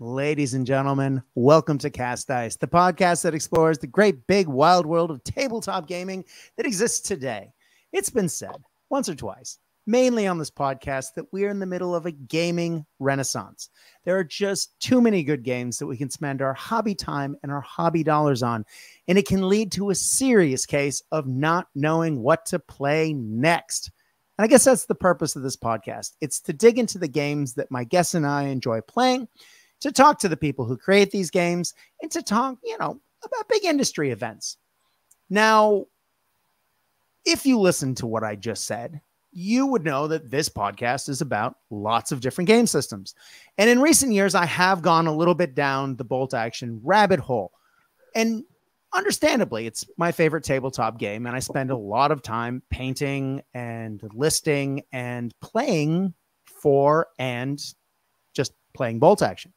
Ladies and gentlemen, welcome to Cast Dice, the podcast that explores the great big wild world of tabletop gaming that exists today. It's been said once or twice, mainly on this podcast, that we're in the middle of a gaming renaissance. There are just too many good games that we can spend our hobby time and our hobby dollars on, and it can lead to a serious case of not knowing what to play next. And I guess that's the purpose of this podcast. It's to dig into the games that my guests and I enjoy playing, to talk to the people who create these games, and to talk, about big industry events. Now, if you listen to what I just said, you would know that this podcast is about lots of different game systems. And in recent years, I have gone a little bit down the bolt action rabbit hole. And understandably, it's my favorite tabletop game, and I spend a lot of time painting and listing and playing for and just playing bolt action.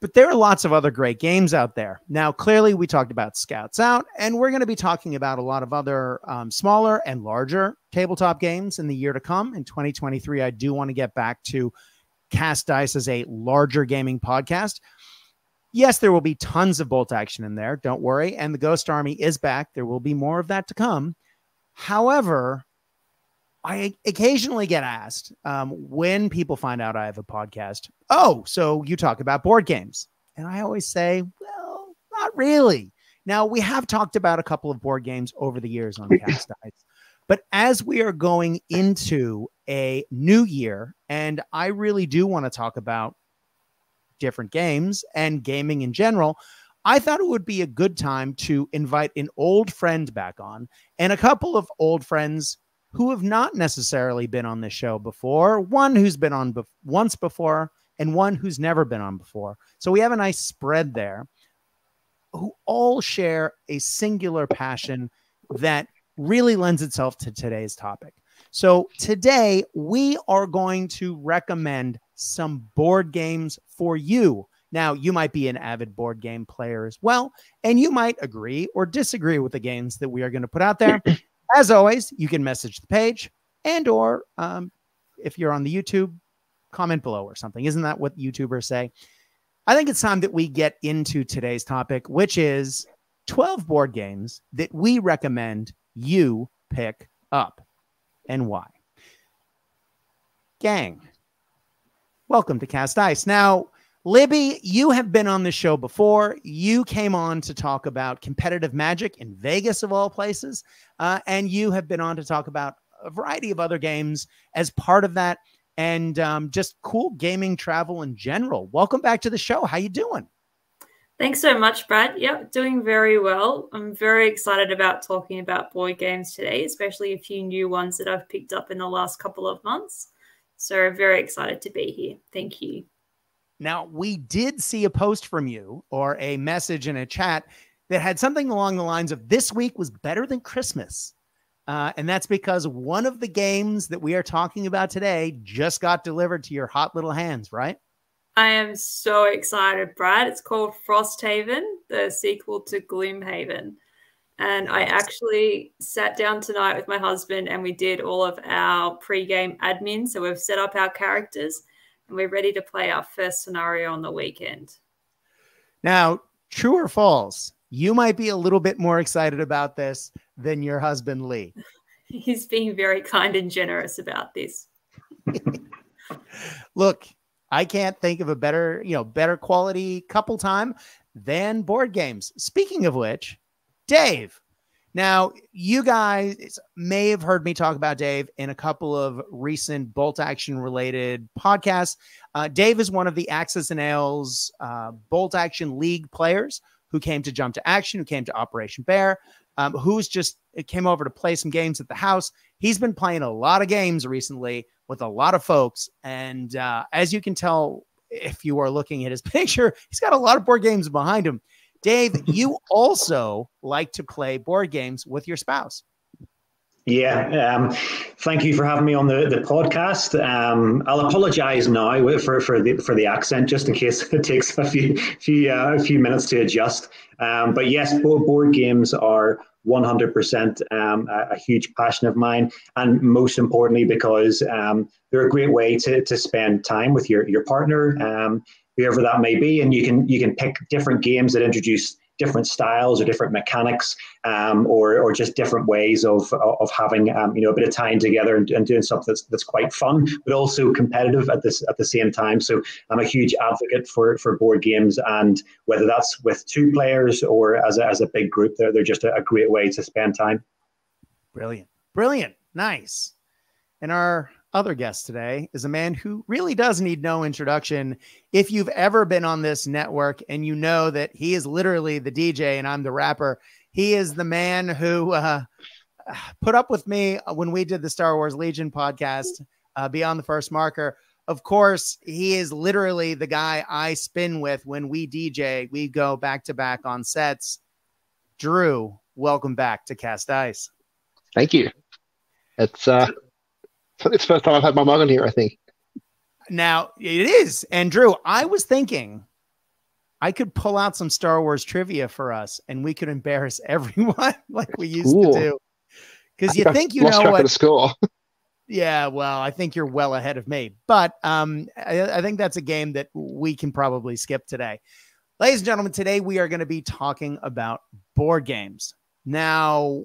But there are lots of other great games out there. Now, clearly, we talked about Scouts Out, and we're going to be talking about a lot of other smaller and larger tabletop games in the year to come. In 2023, I do want to get back to Cast Dice as a larger gaming podcast. Yes, there will be tons of bolt action in there. Don't worry. And the Ghost Army is back. There will be more of that to come. However, I occasionally get asked when people find out I have a podcast, oh, so you talk about board games. And I always say, well, not really. Now, we have talked about a couple of board games over the years on Cast Dice, but as we are going into a new year, and I really do want to talk about different games and gaming in general, I thought it would be a good time to invite an old friend back on, and a couple of old friends who have not necessarily been on this show before, one who's been on once before, and one who's never been on before. So we have a nice spread there, who all share a singular passion that really lends itself to today's topic. So today we are going to recommend some board games for you. Now, you might be an avid board game player as well, and you might agree or disagree with the games that we are going to put out there. As always, you can message the page and or if you're on the YouTube, comment below or something. Isn't that what YouTubers say? I think it's time that we get into today's topic, which is 12 board games that we recommend you pick up and why. Gang, welcome to Cast Dice. Now, Libby, you have been on the show before. You came on to talk about competitive Magic in Vegas, of all places. And you have been on to talk about a variety of other games as part of that, and just cool gaming travel in general. Welcome back to the show. How you doing? Thanks so much, Brad. Yep, doing very well. I'm very excited about talking about board games today, especially a few new ones that I've picked up in the last couple of months. So very excited to be here. Thank you. Now, we did see a post from you or a message in a chat that had something along the lines of this week was better than Christmas. And that's because one of the games that we are talking about today just got delivered to your hot little hands, right? I am so excited, Brad. It's called Frosthaven, the sequel to Gloomhaven. And I actually sat down tonight with my husband and we did all of our pre-game admin. So we've set up our characters and we're ready to play our first scenario on the weekend. Now, true or false, you might be a little bit more excited about this than your husband, Lee. He's being very kind and generous about this. Look, I can't think of a better quality couple time than board games. Speaking of which, Dave. Now, you guys may have heard me talk about Dave in a couple of recent bolt action related podcasts. Dave is one of the Axis and Ales bolt action league players who came to Jump to Action, who came to Operation Bear, who's just came over to play some games at the house. He's been playing a lot of games recently with a lot of folks. And as you can tell, if you are looking at his picture, he's got a lot of board games behind him. Dave, you also like to play board games with your spouse. Yeah, thank you for having me on the podcast. I'll apologise now for the accent, just in case it takes a few minutes to adjust. But yes, board games are 100% a huge passion of mine, and most importantly because they're a great way to spend time with your partner. whoever that may be, and you can pick different games that introduce different styles or different mechanics, or just different ways of having a bit of time together and doing something that's quite fun, but also competitive at the same time. So I'm a huge advocate for board games, and whether that's with 2 players or as a big group, they're just a great way to spend time. Brilliant, nice. And our other guest today is a man who really does need no introduction. If you've ever been on this network and you know that he is literally the DJ and I'm the rapper, he is the man who put up with me when we did the Star Wars Legion podcast, Beyond the First Marker. Of course, he is literally the guy I spin with when we DJ. We go back to back on sets. Drew, welcome back to Cast Ice. Thank you. It's the first time I've had my mug on here, I think. Now, it is. And Drew, I was thinking I could pull out some Star Wars trivia for us and we could embarrass everyone like we used to do. Because you think you know what. Score. Yeah, well, I think you're well ahead of me. But I think that's a game that we can probably skip today. Ladies and gentlemen, today we are going to be talking about board games. Now,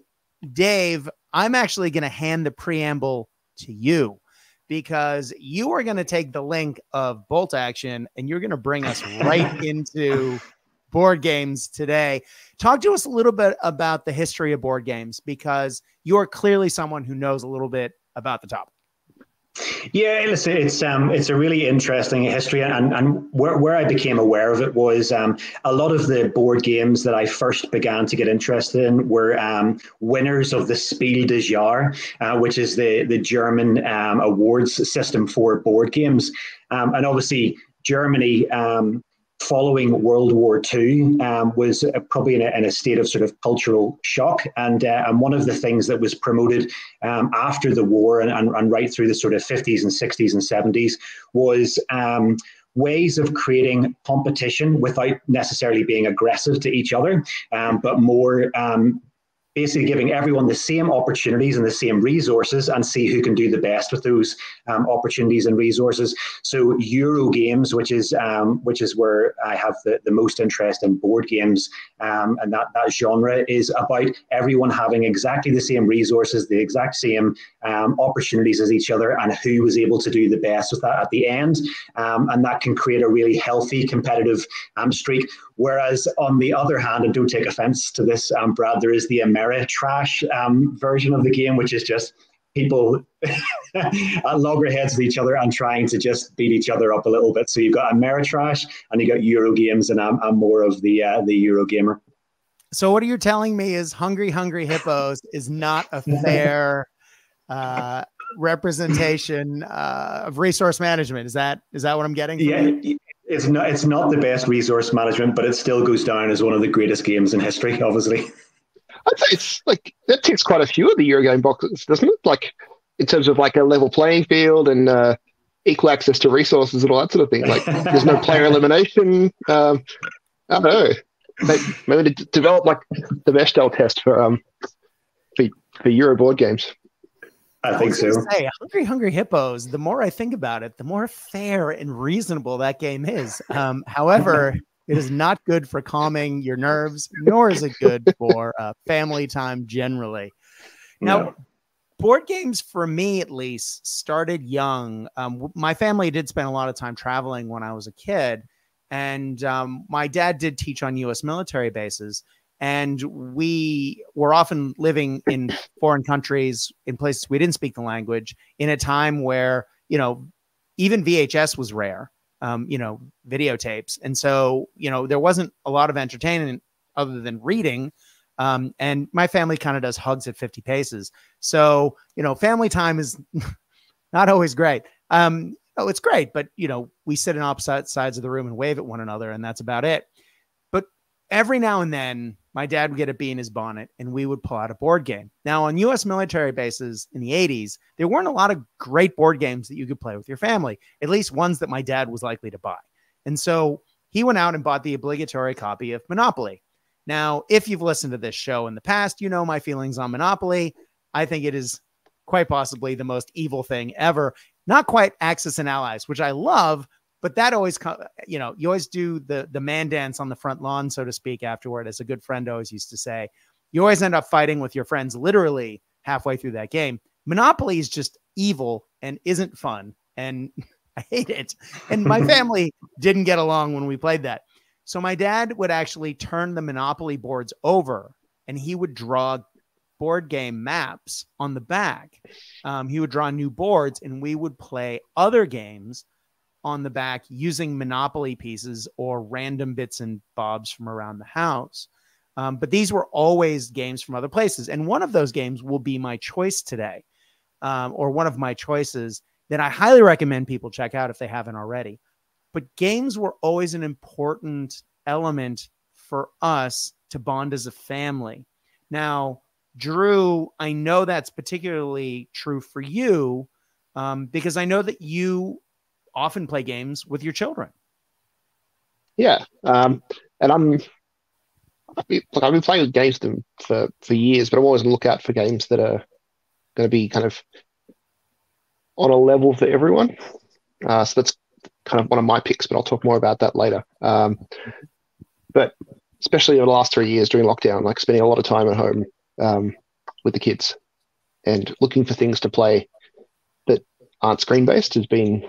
Dave, I'm actually going to hand the preamble to you because you are going to take the link of Bolt Action and you're going to bring us right into board games today. Talk to us a little bit about the history of board games because you're clearly someone who knows a little bit about the topic. Yeah, listen, it's a really interesting history, and where I became aware of it was a lot of the board games that I first began to get interested in were winners of the Spiel des Jahres, which is the German awards system for board games, and obviously Germany. Following World War II was probably in a state of sort of cultural shock. And one of the things that was promoted after the war and right through the sort of 50s and 60s and 70s was ways of creating competition without necessarily being aggressive to each other, but more basically giving everyone the same opportunities and the same resources and see who can do the best with those opportunities and resources. So Euro games, which is where I have the most interest in board games, and that genre is about everyone having exactly the same resources, the exact same opportunities as each other, and who was able to do the best with that at the end. And that can create a really healthy competitive streak. Whereas on the other hand, and don't take offense to this, Brad, there is the Ameritrash version of the game, which is just people at loggerheads with each other and trying to just beat each other up a little bit. So you've got Ameritrash and you got Euro games, and I'm more of the Euro gamer. So what you're telling me is Hungry Hippos is not a fair representation of resource management. Is that what I'm getting from you? It's not the best resource management, but it still goes down as one of the greatest games in history, obviously. I'd say it's like that ticks quite a few of the Eurogame boxes, doesn't it? Like in terms of like a level playing field and equal access to resources and all that sort of thing. Like there's no player elimination. I don't know. Maybe to develop like the Bechdel test for Euro board games. I think so. Say, Hungry Hippos, the more I think about it, the more fair and reasonable that game is. However, it is not good for calming your nerves, nor is it good for family time generally. Now, board games, for me at least, started young. My family did spend a lot of time traveling when I was a kid, and my dad did teach on U.S. military bases. And we were often living in foreign countries, in places we didn't speak the language, in a time where, even VHS was rare, videotapes. And so, there wasn't a lot of entertainment other than reading. And my family kind of does hugs at 50 paces. So, family time is not always great. It's great, but, we sit in opposite sides of the room and wave at one another, and that's about it. But every now and then, my dad would get a bee in his bonnet and we would pull out a board game. Now, on U.S. military bases in the 80s, there weren't a lot of great board games that you could play with your family, at least ones that my dad was likely to buy. And so he went out and bought the obligatory copy of Monopoly. Now, if you've listened to this show in the past, you know my feelings on Monopoly. I think it is quite possibly the most evil thing ever. Not quite Axis and Allies, which I love, but that always, you know, you always do the man dance on the front lawn, so to speak, afterward, as a good friend always used to say. You always end up fighting with your friends literally halfway through that game. Monopoly is just evil and isn't fun, and I hate it. And my family didn't get along when we played that. So my dad would actually turn the Monopoly boards over, and he would draw board game maps on the back. He would draw new boards, and we would play other games on the back using Monopoly pieces or random bits and bobs from around the house. But these were always games from other places. And one of those games will be my choice today, or one of my choices that I highly recommend people check out if they haven't already. But games were always an important element for us to bond as a family. Now, Drew, I know that's particularly true for you, because I know that you often play games with your children. Yeah. And I've been playing games with them for years, but I'm always on the lookout for games that are going to be kind of on a level for everyone. So that's kind of one of my picks, but I'll talk more about that later. But especially over the last 3 years during lockdown, like spending a lot of time at home with the kids and looking for things to play that aren't screen-based has been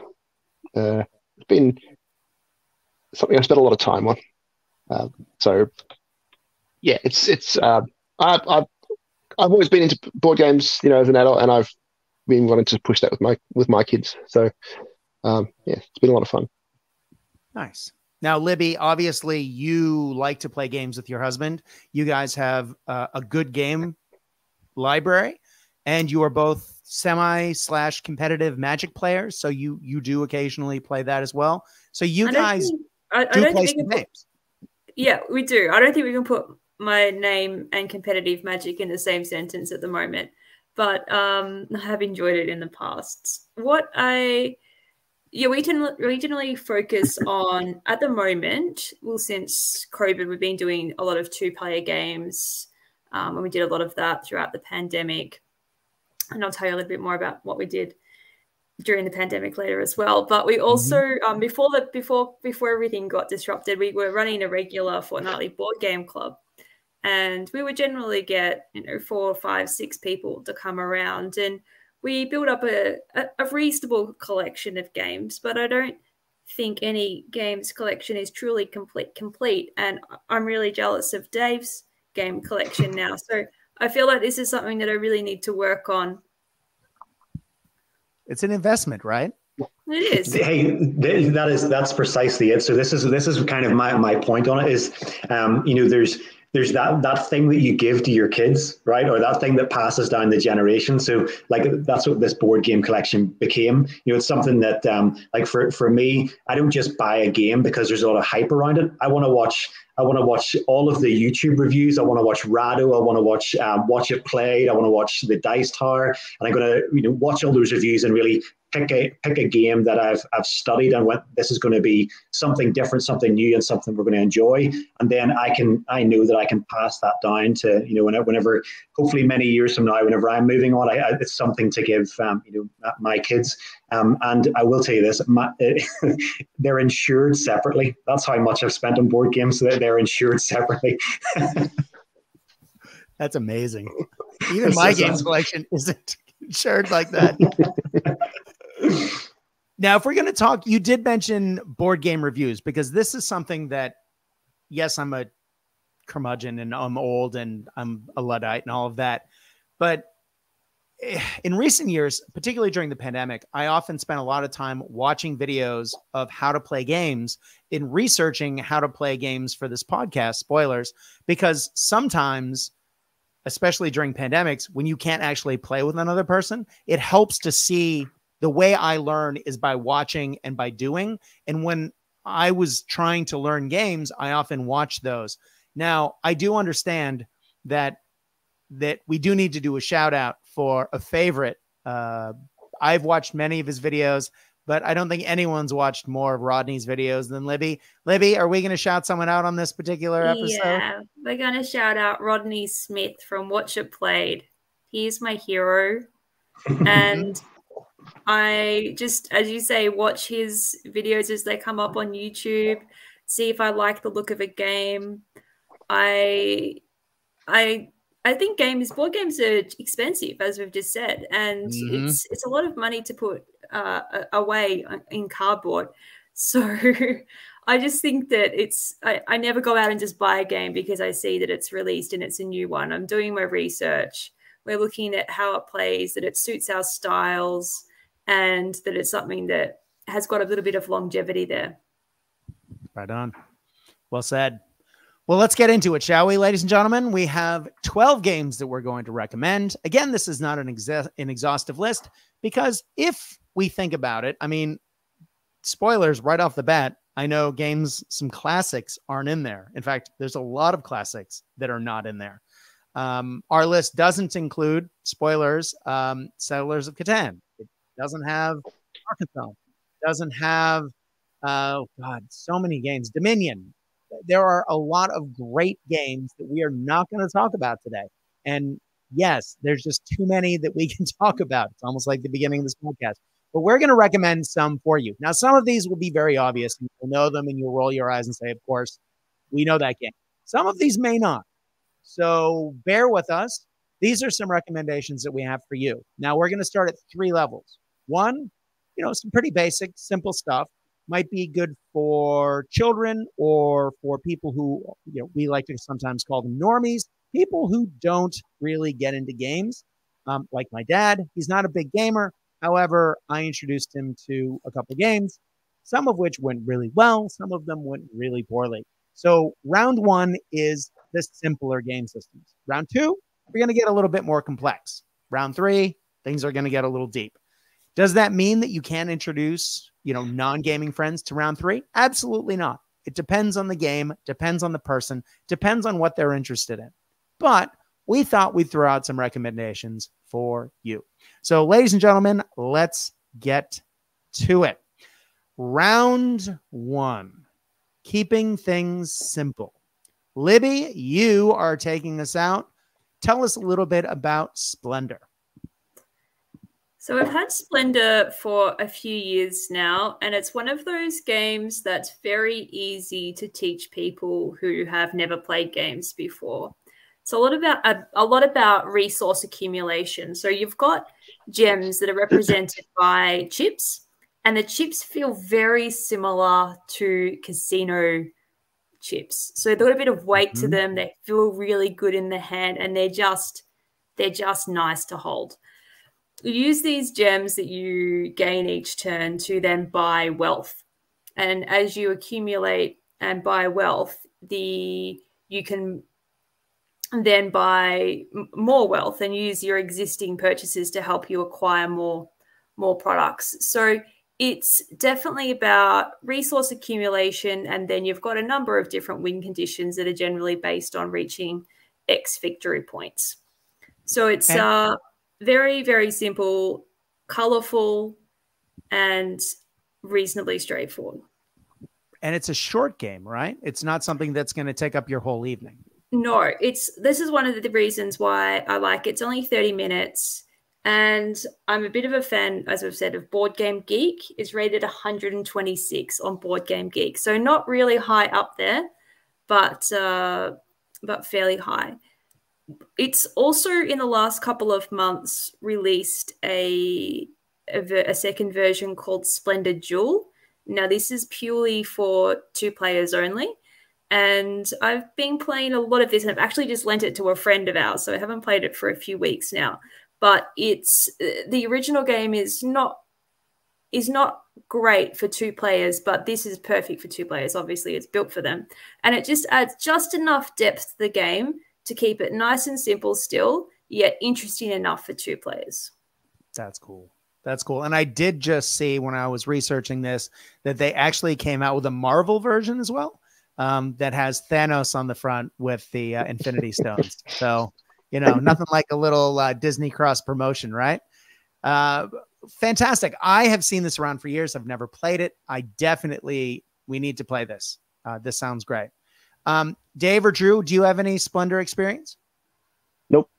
something I spent a lot of time on. So yeah, I've always been into board games, you know, as an adult, and I've been wanting to push that with my kids. So yeah, it's been a lot of fun. Nice. Now, Libby, obviously you like to play games with your husband. You guys have a good game library, and you are both semi/competitive Magic players. So you do occasionally play that as well. So you guys do play some games. Yeah, we do. I don't think we can put my name and competitive Magic in the same sentence at the moment, but I have enjoyed it in the past. We generally focus on, at the moment, well, since COVID, we've been doing a lot of two-player games, and we did a lot of that throughout the pandemic. And I'll tell you a little bit more about what we did during the pandemic later as well. But we also, before everything got disrupted, we were running a regular fortnightly board game club. And we would generally get, 4, 5, 6 people to come around, and we built up a reasonable collection of games, but I don't think any games collection is truly complete. And I'm really jealous of Dave's game collection now. So I feel like this is something that I really need to work on. It's an investment, right? It is. Hey, that's precisely it. So this is kind of my point on it is, there's that thing that you give to your kids, right? Or that thing that passes down the generation. So like, that's what this board game collection became. It's something that, like for me, I don't just buy a game because there's a lot of hype around it. I want to watch all of the YouTube reviews. I want to watch Rado. I want to watch it played. I want to watch the Dice Tower, and I'm going to watch all those reviews and really pick a game that I've studied and what this is going to be something different, something new, and something we're going to enjoy. And then I know that I can pass that down to whenever, hopefully many years from now, whenever I'm moving on, it's something to give my kids. And I will tell you this: they're insured separately. That's how much I've spent on board games. So they're insured separately. That's amazing. Even my games collection isn't insured like that. Now, if we're going to talk, you did mention board game reviews, because this is something that, yes, I'm a curmudgeon and I'm old and I'm a Luddite and all of that. But in recent years, particularly during the pandemic, I often spent a lot of time watching videos of how to play games, in researching how to play games for this podcast, spoilers, because sometimes, especially during pandemics, when you can't actually play with another person, it helps to see. The way I learn is by watching and by doing. And when I was trying to learn games, I often watched those. Now, I do understand that we do need to do a shout out for a favorite. I've watched many of his videos, but I don't think anyone's watched more of Rodney's videos than Libby. Libby, are we going to shout someone out on this particular episode? Yeah, we're going to shout out Rodney Smith from Watch It Played. He's my hero. And I just, as you say, watch his videos as they come up on YouTube, see if I like the look of a game. I I think board games are expensive, as we've just said, and it's a lot of money to put away in cardboard. So I just think that I never go out and just buy a game because I see that it's released and it's a new one. I'm doing my research. We're looking at how it plays, that it suits our styles, and that it's something that has got a little bit of longevity there. Right on. Well said. Well, let's get into it, shall we, ladies and gentlemen? We have 12 games that we're going to recommend. Again, this is not an exhaustive list because if we think about it, I mean, spoilers right off the bat, I know some classics aren't in there. In fact, there's a lot of classics that are not in there. Our list doesn't include, spoilers, Settlers of Catan. It doesn't have Arkansas. It doesn't have, oh God, so many games. Dominion. There are a lot of great games that we are not going to talk about today. And yes, there's just too many that we can talk about. It's almost like the beginning of this podcast. But we're going to recommend some for you. Now, some of these will be very obvious. And you'll know them and you'll roll your eyes and say, of course, we know that game. Some of these may not. So bear with us. These are some recommendations that we have for you. Now, we're going to start at 3 levels. One, some pretty basic, simple stuff. Might be good for children or for people who, we like to sometimes call them normies, people who don't really get into games. Like my dad, he's not a big gamer. However, I introduced him to a couple games, some of which went really well. Some of them went really poorly. So round 1 is the simpler game systems. Round 2, we're going to get a little bit more complex. Round 3, things are going to get a little deep. Does that mean that you can't introduce, non-gaming friends to round 3? Absolutely not. It depends on the game, depends on the person, depends on what they're interested in. But we thought we'd throw out some recommendations for you. So, ladies and gentlemen, let's get to it. Round 1, keeping things simple. Libby, you are taking us out. Tell us a little bit about Splendor. So I've had Splendor for a few years now, and it's one of those games that's very easy to teach people who have never played games before. It's a lot about resource accumulation. So you've got gems that are represented by chips, and the chips feel very similar to casino chips. So they've got a bit of weight to them. They feel really good in the hand, and they're just nice to hold. You use these gems that you gain each turn to then buy wealth. And as you accumulate and buy wealth, you can then buy more wealth and use your existing purchases to help you acquire more products. So it's definitely about resource accumulation, and then you've got a number of different win conditions that are generally based on reaching X victory points. So it's very, very simple, colorful, and reasonably straightforward. And it's a short game, right? It's not something that's going to take up your whole evening. No, this is one of the reasons why I like it. It's only 30 minutes. And I'm a bit of a fan, as I've said, of Board Game Geek. It's rated 126 on Board Game Geek. So not really high up there, but fairly high. It's also in the last couple of months released a second version called Splendor Duel. Now, this is purely for 2 players only. And I've been playing a lot of this, and I've actually just lent it to a friend of ours. So I haven't played it for a few weeks now. But the original game is not great for 2 players, but this is perfect for 2 players. Obviously, it's built for them. And it just adds just enough depth to the game to keep it nice and simple still, yet interesting enough for 2 players. That's cool. That's cool. And I did just see when I was researching this that they actually came out with a Marvel version as well, that has Thanos on the front with the Infinity Stones. So, nothing like a little Disney cross promotion, right? Fantastic. I have seen this around for years. I've never played it. We need to play this. This sounds great. Dave or Drew, do you have any Splendor experience? Nope.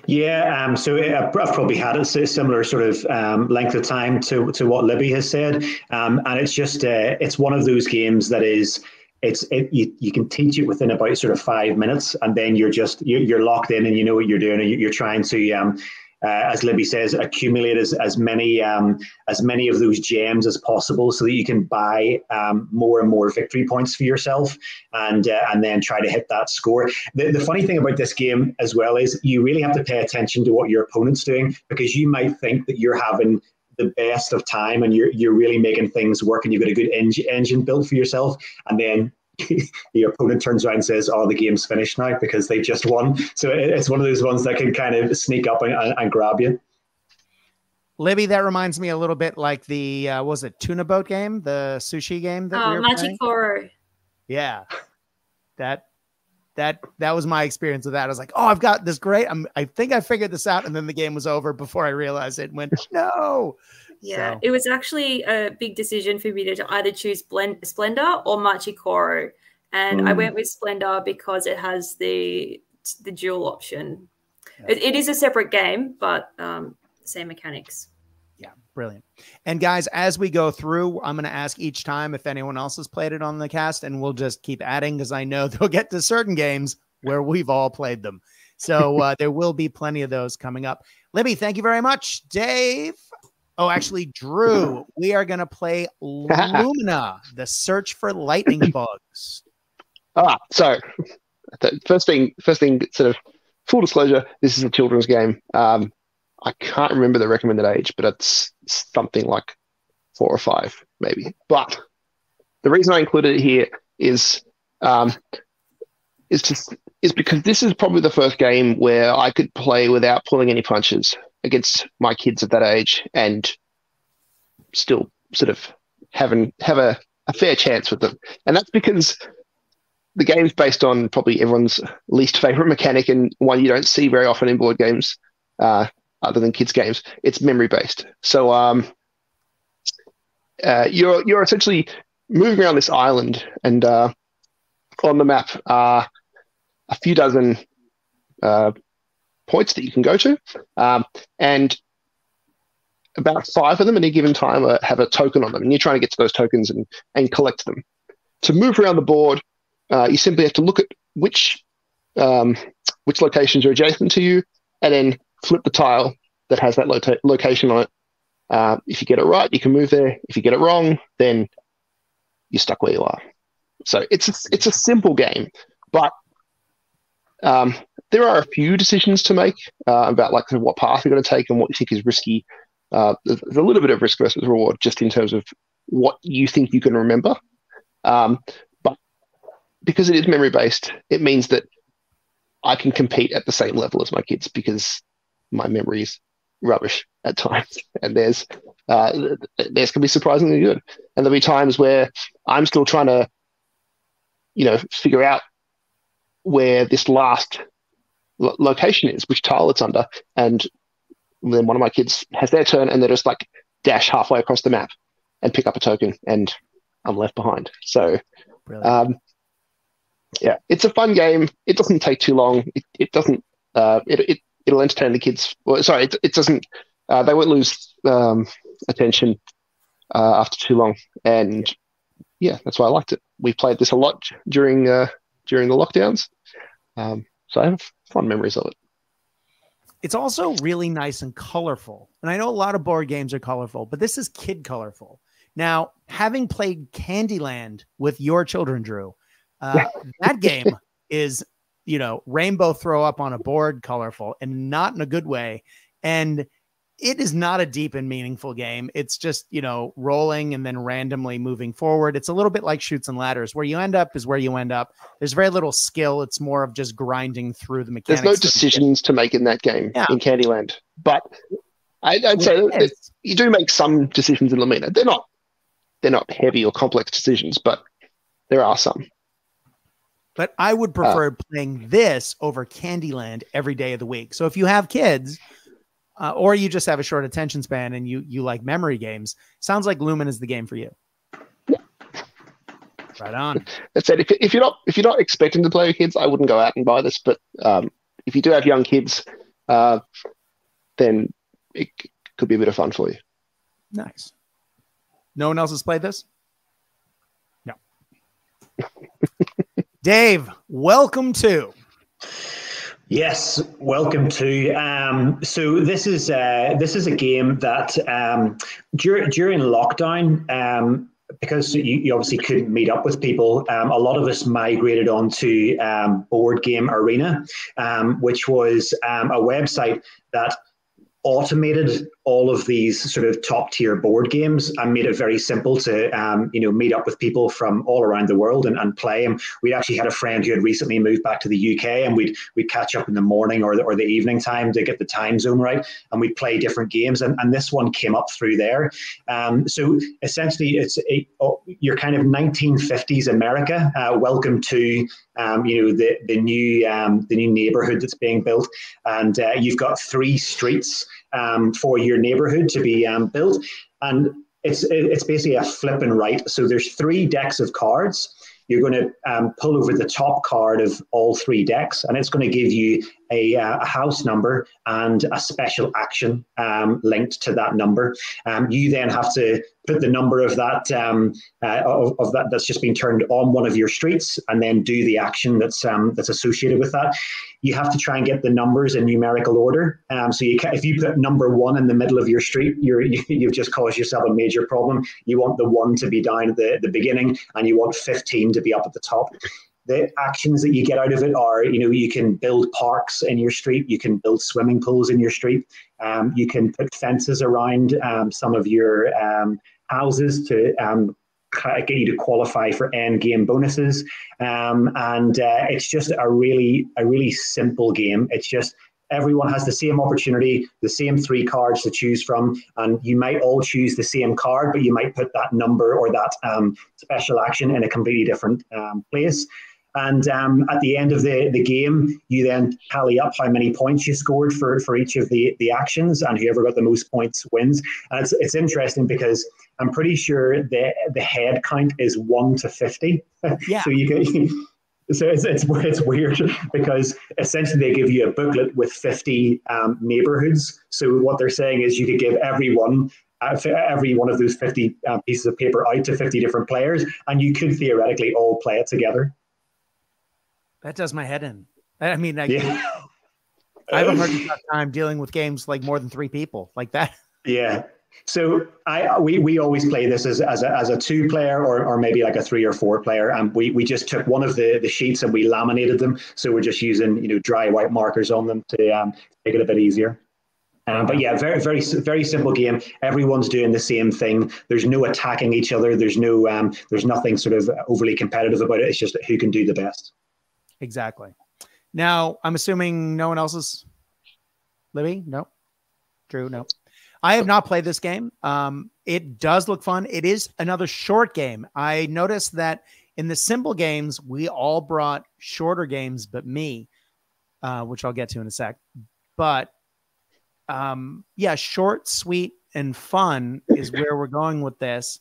Yeah, so I've probably had a similar sort of length of time to what Libby has said, and it's just it's one of those games that is you can teach it within about sort of 5 minutes, and then you're locked in and you know what you're doing, and you're trying to as Libby says, accumulate as many of those gems as possible, so that you can buy more and more victory points for yourself, and then try to hit that score. The funny thing about this game as well is you really have to pay attention to what your opponent's doing, because you might think that you're having the best of time and you're really making things work and you've got a good engine built for yourself, and then your opponent turns around and says, "Oh, the game's finished now," because they just won. So it's one of those ones that can kind of sneak up and grab you. Libby, that reminds me a little bit like the was it tuna boat game, the sushi game that we were playing? Machikoro. Yeah, that was my experience with that. I was like, "Oh, I've got this great. I think I figured this out," and then the game was over before I realized it. And went, no. Yeah, so. It was actually a big decision for me to either choose Splendor or Machikoro, and I went with Splendor because it has the dual option. Yeah. It is a separate game, but same mechanics. Yeah, brilliant. And guys, as we go through, I'm going to ask each time if anyone else has played it on the cast, and we'll just keep adding, because I know they'll get to certain games where we've all played them. So there will be plenty of those coming up. Libby, thank you very much. Dave. Oh, actually, Drew, we are going to play Lumina, the search for lightning bugs. So first thing, sort of full disclosure, this is a children's game. I can't remember the recommended age, but it's something like 4 or 5, maybe. But the reason I included it here is because this is probably the first game where I could play without pulling any punches against my kids at that age and still sort of have a fair chance with them. And that's because the game's based on probably everyone's least favorite mechanic, and one you don't see very often in board games, other than kids' games. It's memory based. So you're essentially moving around this island, and on the map are a few dozen points that you can go to, and about 5 of them at any given time have a token on them, and you're trying to get to those tokens and collect them. To move around the board, you simply have to look at which locations are adjacent to you, and then flip the tile that has that location on it. If you get it right, you can move there. If you get it wrong, then you're stuck where you are. So it's a simple game, but there are a few decisions to make about like what path you're going to take and what you think is risky. There's a little bit of risk versus reward just in terms of what you think you can remember. But because it is memory based, it means that I can compete at the same level as my kids because my memory is rubbish at times, and theirs can be surprisingly good. And there'll be times where I'm still trying to, figure out where this last location is, which tile it's under, and then one of my kids has their turn, and they just like dash halfway across the map and pick up a token, and I'm left behind. So, yeah, it's a fun game. It doesn't take too long. It doesn't. It'll entertain the kids. Well, sorry, it doesn't. They won't lose attention after too long, and yeah, that's why I liked it. We played this a lot during the lockdowns, so I have fond memories of it. It's also really nice and colorful. And I know a lot of board games are colorful, but this is kid colorful. Now, having played Candyland with your children, Drew, that game is, rainbow throw up on a board colorful, and not in a good way. And it is not a deep and meaningful game. It's just, rolling and then randomly moving forward. It's a little bit like Chutes and Ladders. Where you end up is where you end up. There's very little skill. It's more of just grinding through the mechanics. There's no decisions to make in that game in Candyland. But I'd say that you do make some decisions in Lumina. They're not heavy or complex decisions, but there are some. But I would prefer playing this over Candyland every day of the week. So if you have kids, or you just have a short attention span and you like memory games, sounds like Lumen is the game for you. Yeah. Right on. That said, if you're not expecting to play with kids, I wouldn't go out and buy this. But if you do have young kids, then it could be a bit of fun for you. Nice. No one else has played this? No. Dave, welcome to. Yes, welcome to. So this is a game that during lockdown, because you obviously couldn't meet up with people, a lot of us migrated onto Board Game Arena, which was a website that automated all of these sort of top tier board games and made it very simple to meet up with people from all around the world and play. And we actually had a friend who had recently moved back to the UK, and we'd catch up in the morning or the evening time to get the time zone right, and we'd play different games. And this one came up through there. So essentially, it's your kind of 1950s America. Welcome to the new neighborhood that's being built, and you've got 3 streets for your neighborhood to be built, and it's basically a flip and write. So there's 3 decks of cards. You're going to pull over the top card of all 3 decks, and it's going to give you a house number and a special action linked to that number. You then have to put the number of that that's just been turned on one of your streets, and then do the action that's associated with that. You have to try and get the numbers in numerical order. So if you put number 1 in the middle of your street, you've just caused yourself a major problem. You want the 1 to be down at the beginning, and you want 15 to be up at the top. The actions that you get out of it are, you can build parks in your street, you can build swimming pools in your street, you can put fences around some of your houses to get you to qualify for end game bonuses, and it's just a really simple game. It's just everyone has the same opportunity, the same 3 cards to choose from, and you might all choose the same card, but you might put that number or that special action in a completely different place. And at the end of the game, you then tally up how many points you scored for each of the actions, and whoever got the most points wins. And it's interesting because I'm pretty sure the head count is 1 to 50. Yeah. So it's weird because essentially they give you a booklet with 50 neighborhoods. So what they're saying is you could give every one of those 50 pieces of paper out to 50 different players, and you could theoretically all play it together. That does my head in. I mean, yeah. I have a hard time dealing with games like more than 3 people like that. Yeah. So we always play this as a 2-player or maybe like a 3 or 4-player, and we just took one of the sheets and we laminated them. So we're just using dry white markers on them to make it a bit easier. But yeah, very very very simple game. Everyone's doing the same thing. There's no attacking each other. There's nothing sort of overly competitive about it. It's just who can do the best. Exactly. Now, I'm assuming no one else is. Libby? No. Drew? No. I have not played this game. It does look fun. It is another short game. I noticed that in the simple games, we all brought shorter games, but me, which I'll get to in a sec. But yeah, short, sweet, and fun is where we're going with this.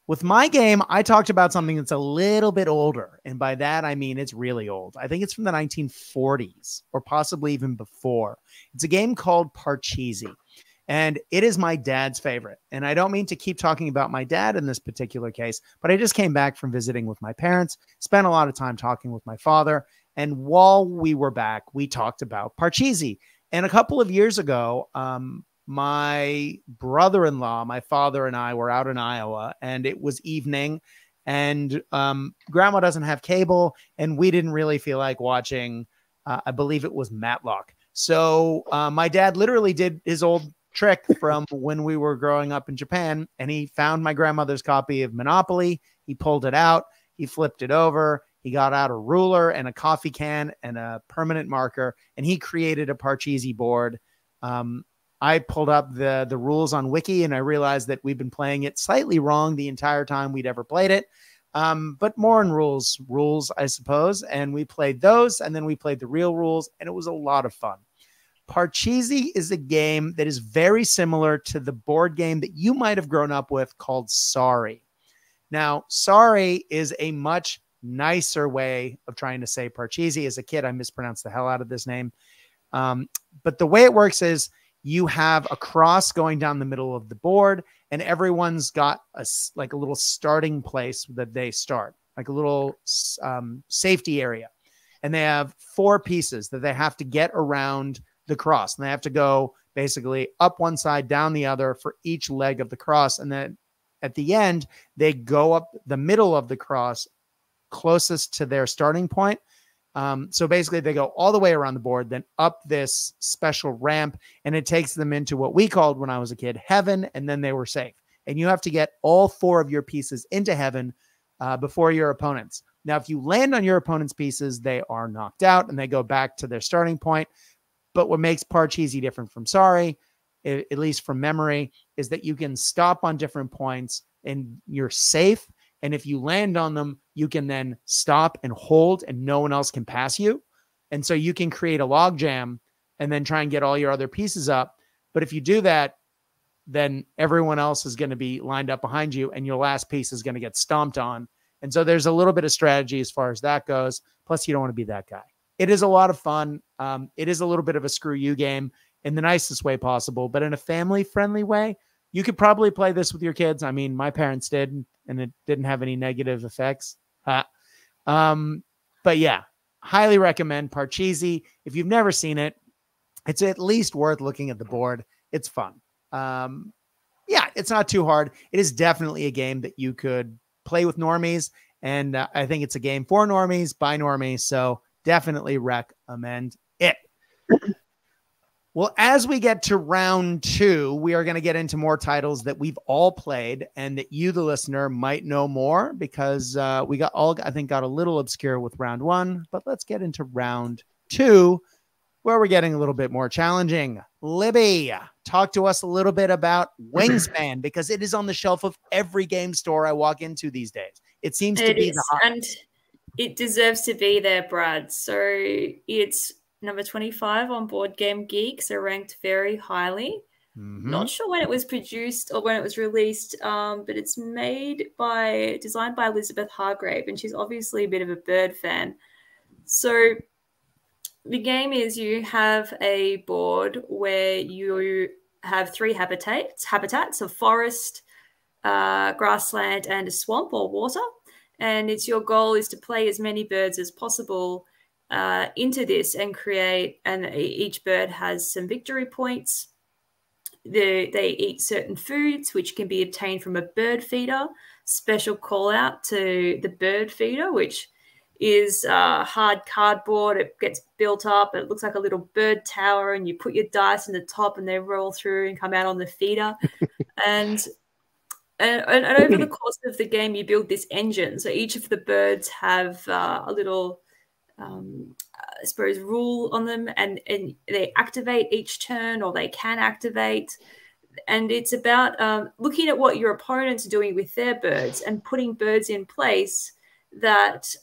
With my game, I talked about something that's a little bit older. And by that, I mean it's really old. I think it's from the 1940s or possibly even before. It's a game called Parcheesi. And it is my dad's favorite. And I don't mean to keep talking about my dad in this particular case, but I just came back from visiting with my parents, spent a lot of time talking with my father. And while we were back, we talked about Parcheesi. And a couple of years ago, my brother-in-law, my father, and I were out in Iowa, and it was evening, and grandma doesn't have cable, and we didn't really feel like watching, I believe it was Matlock. So my dad literally did his old trick from when we were growing up in Japan, and he found my grandmother's copy of Monopoly. He pulled it out, he flipped it over, he got out a ruler and a coffee can and a permanent marker, and he created a Parcheesi board. I pulled up the rules on Wiki, and I realized that we've been playing it slightly wrong the entire time we'd ever played it. But more in rules, I suppose. And we played those, and then we played the real rules, and it was a lot of fun. Parcheesi is a game that is very similar to the board game that you might have grown up with called Sorry. Now, Sorry is a much nicer way of trying to say Parcheesi. As a kid, I mispronounced the hell out of this name. But the way it works is you have a cross going down the middle of the board, and everyone's got like a little starting place that they start, like a little safety area. And they have 4 pieces that they have to get around the cross. And they have to go basically up one side, down the other for each leg of the cross. And then at the end, they go up the middle of the cross closest to their starting point. So basically they go all the way around the board, then up this special ramp, and it takes them into what we called when I was a kid, heaven, and then they were safe. And you have to get all 4 of your pieces into heaven before your opponents. Now, if you land on your opponent's pieces, they are knocked out and they go back to their starting point. But what makes Parcheesi different from Sorry, at least from memory, is that you can stop on different points and you're safe. And if you land on them, you can then stop and hold and no one else can pass you. And so you can create a log jam and then try and get all your other pieces up. But if you do that, then everyone else is going to be lined up behind you and your last piece is going to get stomped on. And so there's a little bit of strategy as far as that goes. Plus, you don't want to be that guy. It is a lot of fun. It is a little bit of a screw you game in the nicest way possible, but in a family-friendly way. You could probably play this with your kids. I mean, my parents did, and it didn't have any negative effects. But yeah, highly recommend Parcheesi. If you've never seen it, it's at least worth looking at the board. It's fun. Yeah, it's not too hard. It is definitely a game that you could play with normies, and I think it's a game for normies, by normies, so definitely recommend it. Well, as we get to round 2, we are going to get into more titles that we've all played and that you, the listener, might know more because we got a little obscure with round 1, but let's get into round 2 where we're getting a little bit more challenging. Libby, talk to us a little bit about Wingspan because it is on the shelf of every game store I walk into these days. It seems to be and it deserves to be there, Brad. So it's number 25 on Board Game Geek, so ranked very highly. Not sure when it was produced or when it was released, but it's designed by Elizabeth Hargrave, and she's obviously a bit of a bird fan. So the game is you have a board where you have 3 habitats of forest, grassland, and a swamp or water. And your goal is to play as many birds as possible into this and create, and each bird has some victory points. They eat certain foods, which can be obtained from a bird feeder. Special call out to the bird feeder, which is hard cardboard. It gets built up. It looks like a little bird tower, and you put your dice in the top and they roll through and come out on the feeder. and over the course of the game, you build this engine. So each of the birds have a little, I suppose, rule on them, and they activate each turn, or they can activate. And it's about looking at what your opponent's doing with their birds and putting birds in place that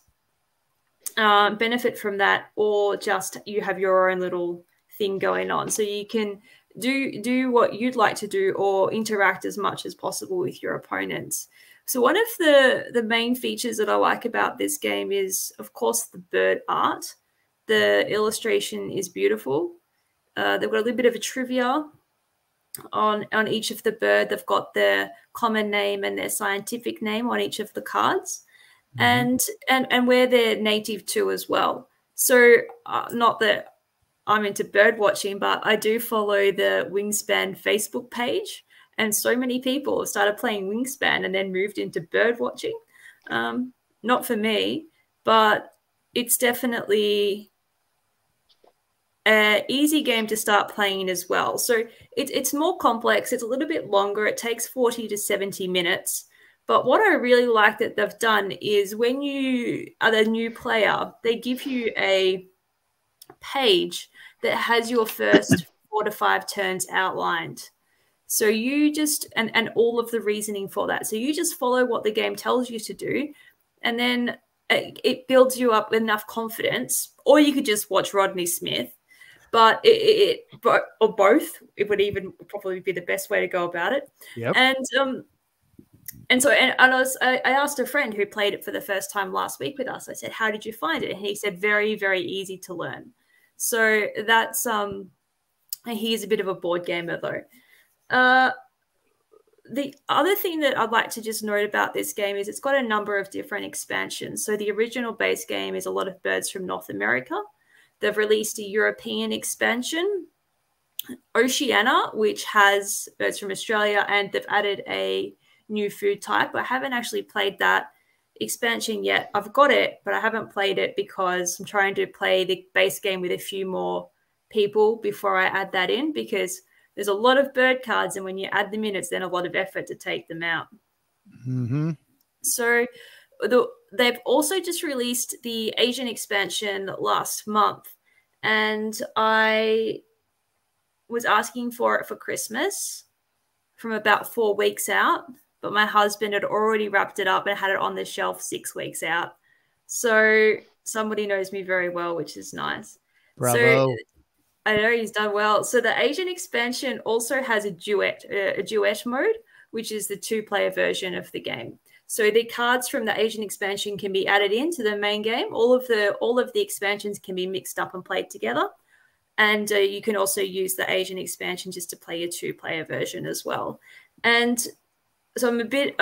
benefit from that, or just you have your own little thing going on. So you can do what you'd like to do or interact as much as possible with your opponents. So one of the main features that I like about this game is, of course, the bird art. The illustration is beautiful. They've got a little bit of a trivia on each of the bird. They've got their common name and their scientific name on each of the cards, and where they're native to as well. So not that I'm into bird watching, but I do follow the Wingspan Facebook page, and so many people have started playing Wingspan and then moved into bird watching. Not for me, but it's definitely an easy game to start playing as well. So it's more complex. It's a little bit longer. It takes 40 to 70 minutes. But what I really like that they've done is when you are the new player, they give you a page that has your first 4 to 5 turns outlined. So you just, and all of the reasoning for that. So you just follow what the game tells you to do, and then it builds you up with enough confidence. Or you could just watch Rodney Smith, but or both. It would even probably be the best way to go about it. Yep. And so I asked a friend who played it for the first time last week with us. I said, "How did you find it?" And he said, "Very, very easy to learn." So that's He is a bit of a board gamer, though. The other thing that I'd like to just note about this game is it's got a number of different expansions. So the original base game is a lot of birds from North America. They've released a European expansion, Oceania, which has birds from Australia, and they've added a new food type. I haven't actually played that expansion yet. I've got it, but I haven't played it because I'm trying to play the base game with a few more people before I add that in, because there's a lot of bird cards, and when you add them in, it's then a lot of effort to take them out. Mm-hmm. So they've also just released the Asian expansion last month, and I was asking for it for Christmas from about 4 weeks out, but my husband had already wrapped it up and had it on the shelf 6 weeks out. So somebody knows me very well, which is nice. Bravo. So I know he's done well. So the Asian expansion also has a duet mode, which is the 2-player version of the game. So the cards from the Asian expansion can be added into the main game. All of the expansions can be mixed up and played together. And you can also use the Asian expansion just to play a 2-player version as well. And so I'm a bit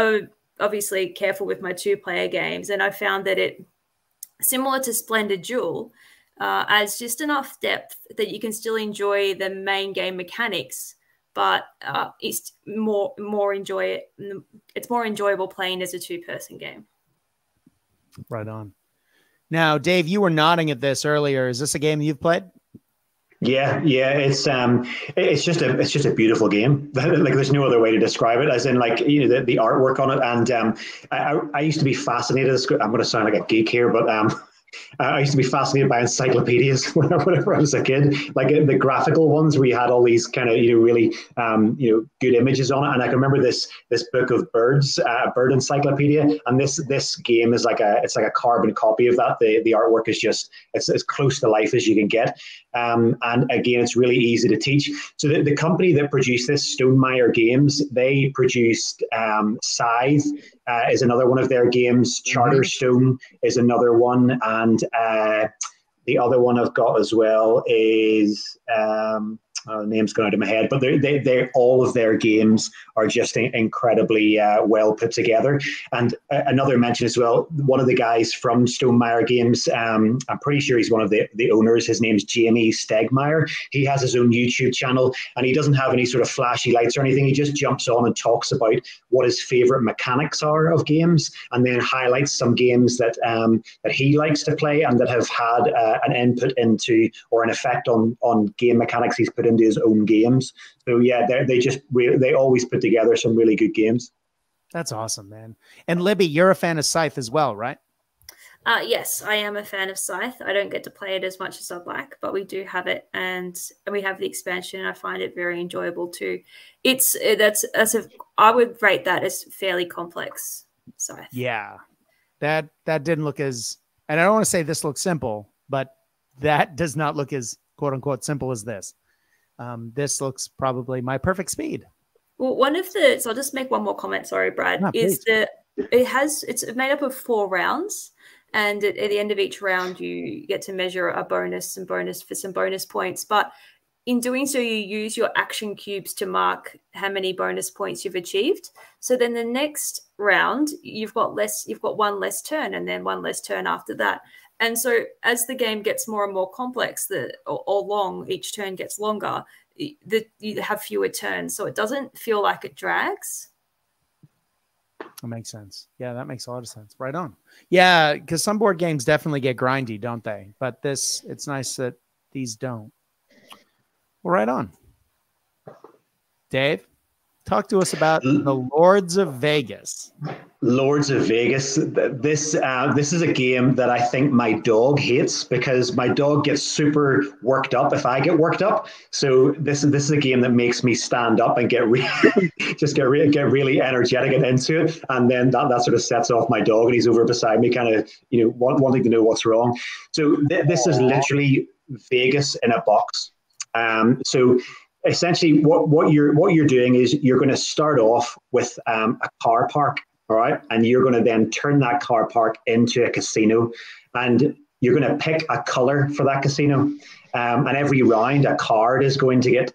obviously careful with my 2-player games, and I found that it, similar to Splendid Jewel, adds just enough depth that you can still enjoy the main game mechanics, but it's more enjoyable playing as a 2-person game. Right on. Now, Dave, you were nodding at this earlier. Is this a game you've played? Yeah, it's just a beautiful game. Like, there's no other way to describe it. As in, like, the artwork on it, and I used to be fascinated. I'm going to sound like a geek here, but I used to be fascinated by encyclopedias whenever I was a kid, like the graphical ones where you had all these kind of really good images on it. And I can remember this book of birds, bird encyclopedia, and this game is like a carbon copy of that. The artwork is just it's as close to life as you can get, and again, it's really easy to teach. So the company that produced this, Stonemaier Games, they produced Scythe. Is another one of their games. Charterstone is another one, and the other one I've got as well is the name's going out of my head, but they all of their games are just incredibly well put together. And another mention as well, one of the guys from Stonemaier Games, I'm pretty sure he's one of the owners. His name's Jamie Stegmaier. He has his own YouTube channel, and he doesn't have any sort of flashy lights or anything. He just jumps on and talks about what his favorite mechanics are of games, and then highlights some games that he likes to play and that have had an input into or an effect on game mechanics he's put into his own games. So yeah, they always put together some really good games. That's awesome, man. And Libby, you're a fan of Scythe as well, right? Yes, I am a fan of Scythe. I don't get to play it as much as I'd like, but we do have it, and we have the expansion, and I find it very enjoyable too. I would rate that as fairly complex, Scythe. Yeah, that didn't look as, and I don't want to say this looks simple, but that does not look as quote unquote simple as this. This looks probably my perfect speed. Well, so I'll just make one more comment. Sorry, Brad. No, is that it's made up of 4 rounds, and at the end of each round, you get to measure a bonus for some bonus points. But in doing so, you use your action cubes to mark how many bonus points you've achieved. So then the next round, you've got one less turn, and then one less turn after that. And so as the game gets more and more complex, or long, each turn gets longer, you have fewer turns. So it doesn't feel like it drags. That makes sense. Yeah, that makes a lot of sense. Right on. Yeah, because some board games definitely get grindy, don't they? But it's nice that these don't. Well, right on. Dave, talk to us about the Lords of Vegas. Lords of Vegas. This is a game that I think my dog hates, because my dog gets super worked up if I get worked up. So this is a game that makes me stand up and get really energetic and into it, and then that sort of sets off my dog, and he's over beside me, kind of wanting to know what's wrong. So this is literally Vegas in a box. So essentially, what you're doing is you're going to start off with a car park. All right. And you're going to then turn that car park into a casino. And you're going to pick a color for that casino. And every round, a card is going to get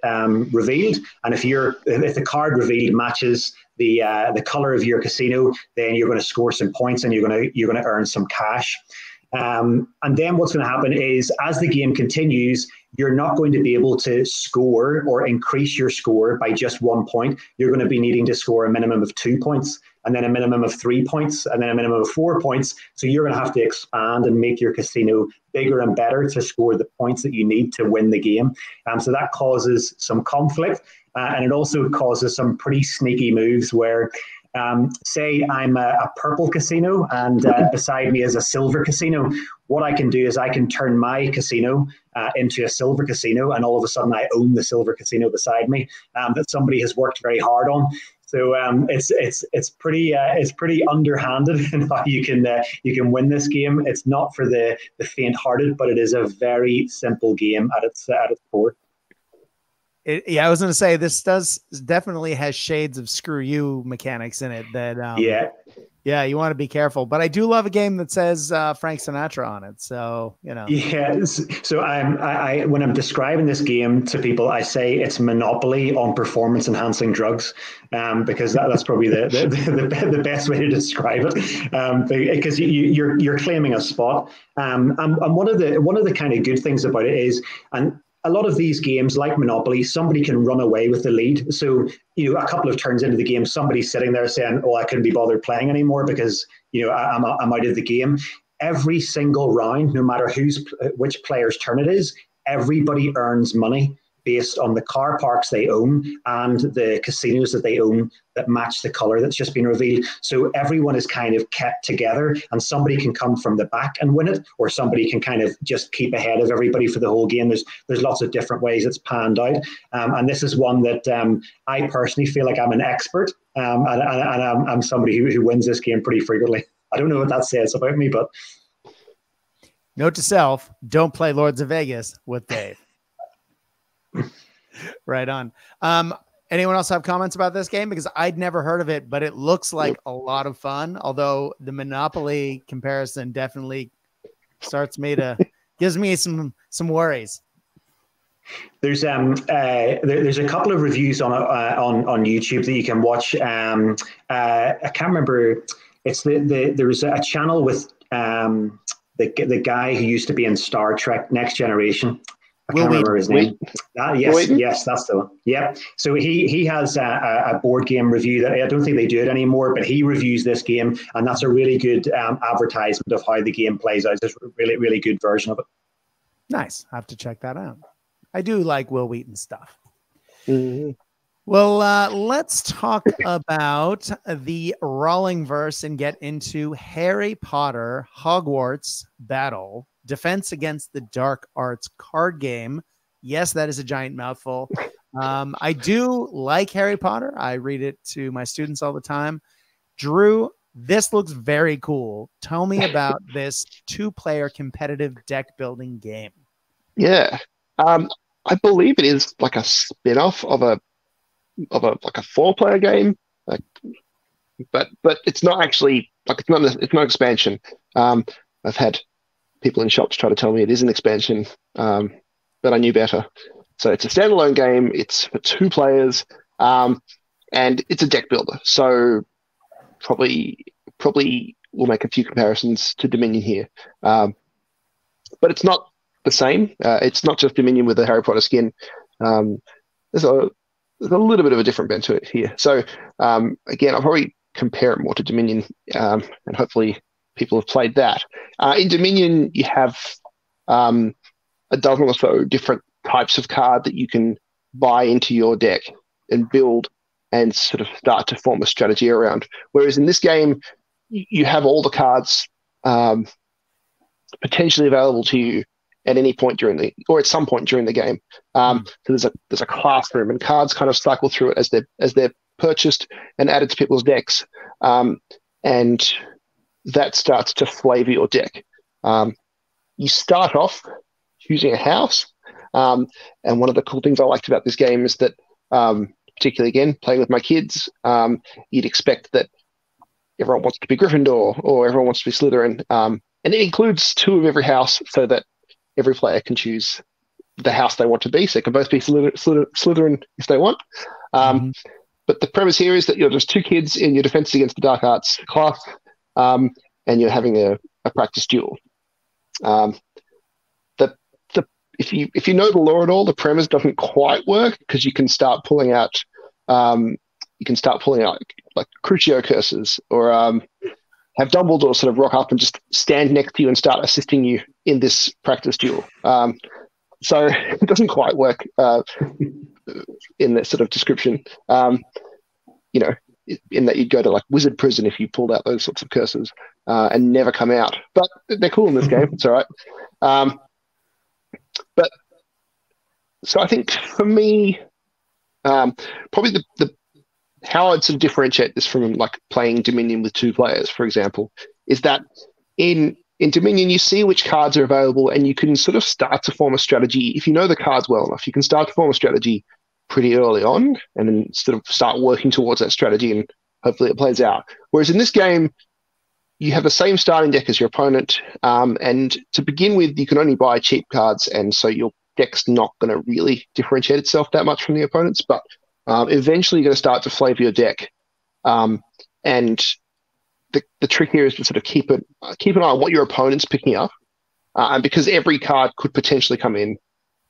revealed. And if the card revealed matches the color of your casino, then you're going to score some points and you're going to earn some cash. And then what's going to happen is, as the game continues, you're not going to be able to score or increase your score by just 1 point. You're going to be needing to score a minimum of 2 points, and then a minimum of 3 points, and then a minimum of 4 points. So you're going to have to expand and make your casino bigger and better to score the points that you need to win the game. So that causes some conflict, and it also causes some pretty sneaky moves where, say I'm a purple casino and beside me is a silver casino. What I can do is I can turn my casino into a silver casino, and all of a sudden I own the silver casino beside me that somebody has worked very hard on. So it's pretty underhanded in how you can win this game. It's not for the faint-hearted, but it is a very simple game at its core. Yeah, I was going to say this definitely has shades of screw you mechanics in it. That yeah, you want to be careful. But I do love a game that says Frank Sinatra on it. So Yeah. So I when I'm describing this game to people, I say it's Monopoly on performance enhancing drugs, because that's probably the best way to describe it. Because you're claiming a spot. And one of the kind of good things about it is, and a lot of these games, like Monopoly, somebody can run away with the lead. So, a couple of turns into the game, somebody's sitting there saying, "Oh, I couldn't be bothered playing anymore because, I'm out of the game." Every single round, no matter which player's turn it is, everybody earns money based on the car parks they own and the casinos that they own that match the color that's just been revealed. So everyone is kind of kept together, and somebody can come from the back and win it, or somebody can kind of just keep ahead of everybody for the whole game. There's lots of different ways it's panned out. And this is one that I personally feel like I'm an expert, and I'm somebody who wins this game pretty frequently. I don't know what that says about me, but note to self, don't play Lords of Vegas with Dave. Right on. Anyone else have comments about this game? Because I'd never heard of it, but it looks like a lot of fun. Although the Monopoly comparison definitely gives me some worries. There's a couple of reviews on YouTube that you can watch. I can't remember. It's there was a channel with the guy who used to be in Star Trek Next Generation. I can't remember his name. Yes, that's the one. Yeah. So he has a board game review that I don't think they do it anymore, but he reviews this game, and that's a really good advertisement of how the game plays out. It's a really, really good version of it. Nice. I have to check that out. I do like Will Wheaton stuff. Mm-hmm. Well, let's talk about the Rawlingverse and get into Harry Potter Hogwarts Battle. Defense Against the Dark Arts card game. Yes, that is a giant mouthful. I do like Harry Potter. I read it to my students all the time. Drew, this looks very cool. Tell me about this 2-player competitive deck building game. Yeah. I believe it is like a spin-off of a 4-player game. But it's not actually it's not expansion. I've had people in shops try to tell me it is an expansion, but I knew better. So it's a standalone game. It's for 2 players, and it's a deck builder. So probably we'll make a few comparisons to Dominion here, but it's not the same. It's not just Dominion with the Harry Potter skin. There's a little bit of a different bent to it here. So again, I'll probably compare it more to Dominion, and hopefully people have played that. In Dominion, you have a dozen or so different types of card that you can buy into your deck and build and sort of start to form a strategy around. Whereas in this game, you have all the cards potentially available to you at any point or at some point during the game. So there's a classroom, and cards kind of cycle through it as they're purchased and added to people's decks, and that starts to flavor your deck. You start off choosing a house, and one of the cool things I liked about this game is that, particularly again playing with my kids, you'd expect that everyone wants to be Gryffindor or everyone wants to be Slytherin, and and it includes 2 of every house so that every player can choose the house they want to be. So it can both be Slytherin if they want. But the premise here is that you're just 2 kids in your Defense Against the Dark Arts class, and you're having a practice duel. If you know the lore at all, the premise doesn't quite work because you can start pulling out like Crucio curses, or have Dumbledore sort of rock up and just stand next to you and start assisting you in this practice duel. So it doesn't quite work in that sort of description. You know, in that you'd go to like wizard prison if you pulled out those sorts of curses and never come out. But they're cool in this game. It's all right. But so I think for me, probably the how I'd sort of differentiate this from like playing Dominion with 2 players, for example, is that in Dominion you see which cards are available and you can sort of start to form a strategy. If you know the cards well enough, you can start to form a strategy pretty early on and then sort of start working towards that strategy, and hopefully it plays out. Whereas in this game, you have the same starting deck as your opponent, and to begin with, you can only buy cheap cards, and so your deck's not going to really differentiate itself that much from the opponent's, but eventually you're going to start to flavor your deck. And the trick here is to sort of keep an eye on what your opponent's picking up, and because every card could potentially come in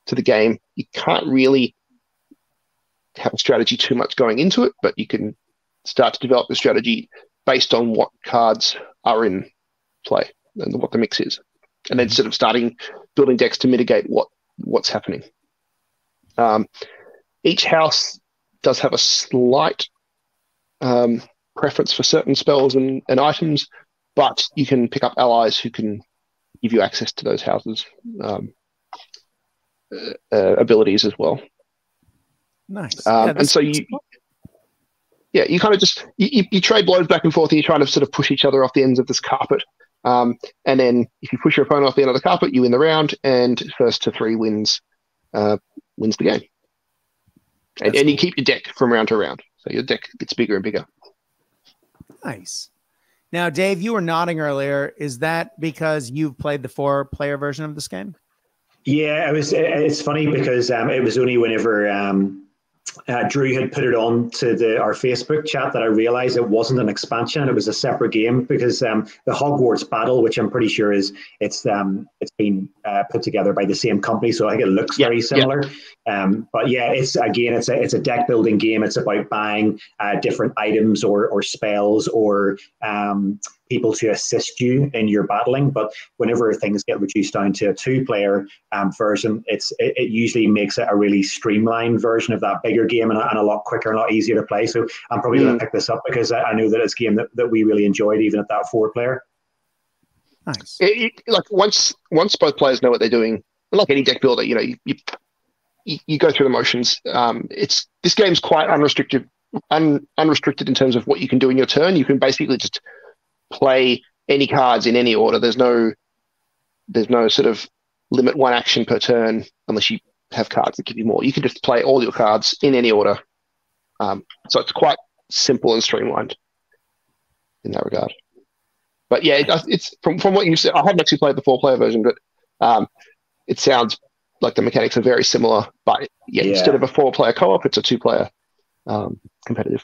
to the game, you can't really have a strategy too much going into it, but you can start to develop the strategy based on what cards are in play and what the mix is, and then sort of building decks to mitigate what's happening. Each house does have a slight preference for certain spells and items, but you can pick up allies who can give you access to those houses' abilities as well. Nice. And so you kind of just you trade blows back and forth, and you try to sort of push each other off the ends of this carpet. And then if you push your opponent off the end of the carpet, you win the round, and first to 3 wins the game. And you keep your deck from round to round, so your deck gets bigger and bigger. Nice. Now, Dave, you were nodding earlier. Is that because you've played the 4-player version of this game? Yeah, it's funny because it was only whenever Drew had put it on to our Facebook chat that I realized it wasn't an expansion; it was a separate game, because the Hogwarts Battle, which I'm pretty sure it's been put together by the same company, so I think it looks very similar. But yeah, it's a deck building game. It's about buying different items or spells or people to assist you in your battling. But whenever things get reduced down to a 2-player version, it usually makes it a really streamlined version of that bigger game, and a lot quicker and a lot easier to play. So I'm probably going to pick this up because I know that it's a game that we really enjoyed, even at that 4-player. Nice. Like once both players know what they're doing, like any deck builder, you go through the motions. This game's quite unrestricted in terms of what you can do in your turn. You can basically just play any cards in any order. There's no sort of limit 1 action per turn unless you have cards that give you more. You can just play all your cards in any order. So it's quite simple and streamlined in that regard. But yeah, it's from what you said. I haven't actually played the 4-player version, but it sounds like the mechanics are very similar. But yeah, instead of a 4-player co-op, it's a 2-player competitive.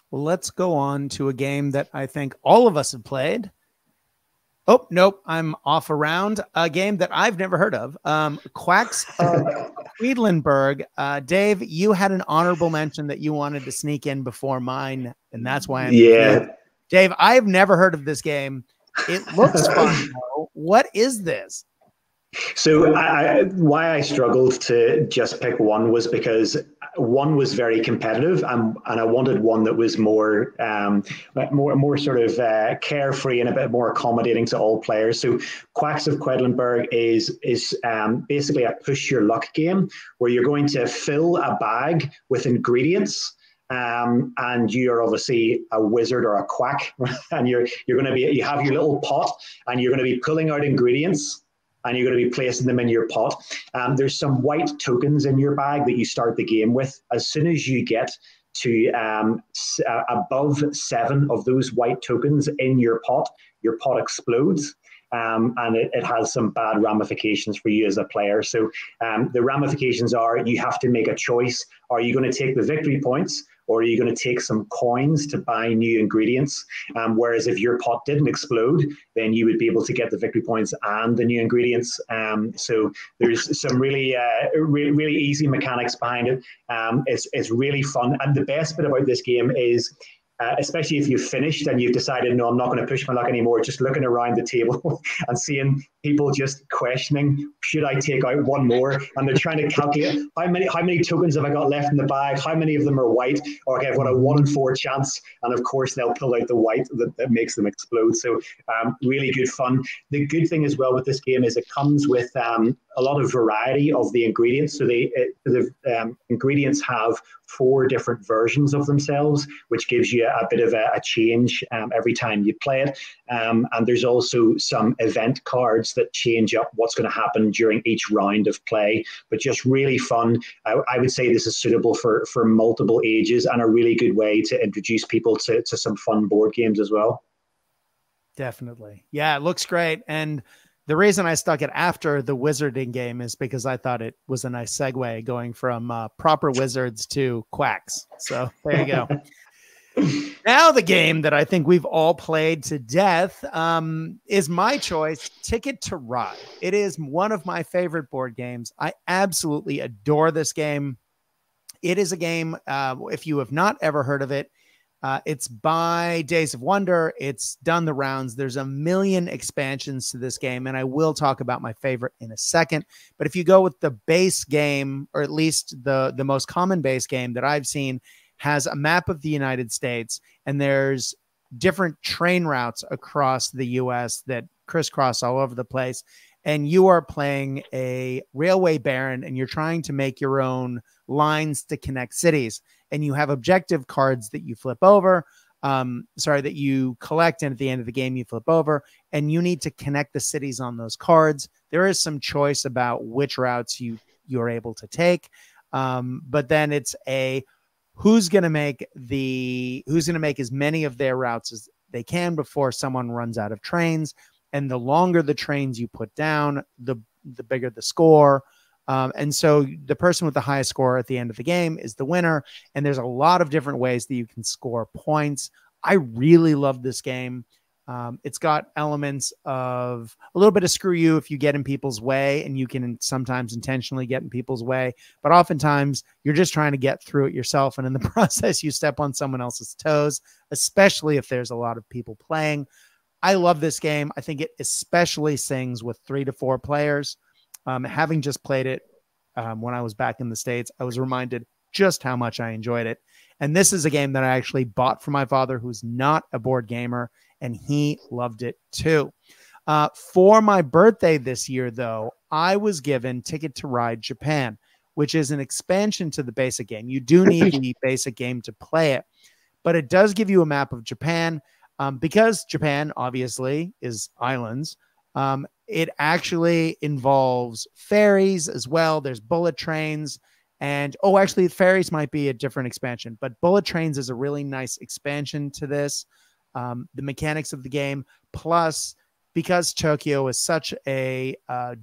Well, let's go on to a game that I think all of us have played. Oh, nope, I'm off around. A game that I've never heard of. Quacks of Quedlinburg. Dave, you had an honorable mention that you wanted to sneak in before mine, and that's why I'm here. Dave, I've never heard of this game. It looks fun, though. What is this? So why I struggled to just pick one was because one was very competitive, and I wanted one that was more sort of carefree and a bit more accommodating to all players. So Quacks of Quedlinburg is basically a push your luck game where you're going to fill a bag with ingredients. And you're obviously a wizard or a quack, and you have your little pot, and you're going to be pulling out ingredients, and you're going to be placing them in your pot. There's some white tokens in your bag that you start the game with. As soon as you get to above 7 of those white tokens in your pot explodes. And it has some bad ramifications for you as a player. So the ramifications are you have to make a choice. Are you going to take the victory points, or are you going to take some coins to buy new ingredients? Whereas if your pot didn't explode, then you would be able to get the victory points and the new ingredients. So there's some really easy mechanics behind it. It's really fun. And the best bit about this game is, especially if you've finished and you've decided, no, I'm not going to push my luck anymore, just looking around the table and seeing people just questioning, should I take out one more? And they're trying to calculate how many tokens have I got left in the bag? How many of them are white? Or okay, I've got a 1 in 4 chance. And of course, they'll pull out the white that makes them explode. So really good fun. The good thing as well with this game is it comes with a lot of variety of the ingredients. So the ingredients have 4 different versions of themselves, which gives you a bit of a change every time you play it. And there's also some event cards that change up what's going to happen during each round of play, but just really fun. I would say this is suitable for multiple ages and a really good way to introduce people to some fun board games as well. Definitely. Yeah, it looks great. And the reason I stuck it after the wizarding game is because I thought it was a nice segue going from proper wizards to quacks. So there you go. Now the game that I think we've all played to death is my choice, Ticket to Ride. It is one of my favorite board games. I absolutely adore this game. It is a game, if you have not ever heard of it, it's by Days of Wonder. It's done the rounds. There's a million expansions to this game, and I will talk about my favorite in a second. But if you go with the base game, or at least the most common base game that I've seen, has a map of the United States, and there's different train routes across the U.S. that crisscross all over the place. And you are playing a railway baron, and you're trying to make your own lines to connect cities. And you have objective cards that you flip over, that you collect. And at the end of the game, you flip over, and you need to connect the cities on those cards. There is some choice about which routes you're able to take. But then it's who's going to make as many of their routes as they can before someone runs out of trains. And the longer the trains you put down, the bigger the score. And so the person with the highest score at the end of the game is the winner. And there's a lot of different ways that you can score points. I really love this game. It's got elements of a little bit of screw you if you get in people's way, and you can sometimes intentionally get in people's way, but oftentimes you're just trying to get through it yourself. And in the process, you step on someone else's toes, especially if there's a lot of people playing. I love this game. I think it especially sings with 3 to 4 players. Having just played it when I was back in the States, I was reminded just how much I enjoyed it. And this is a game that I actually bought for my father, who's not a board gamer, and he loved it too. For my birthday this year, though, I was given Ticket to Ride Japan, which is an expansion to the basic game. You do need the basic game to play it, but it does give you a map of Japan. Because Japan obviously is islands, it actually involves ferries as well. There's bullet trains, and actually ferries might be a different expansion, but bullet trains is a really nice expansion to this. The mechanics of the game, plus because Tokyo is such a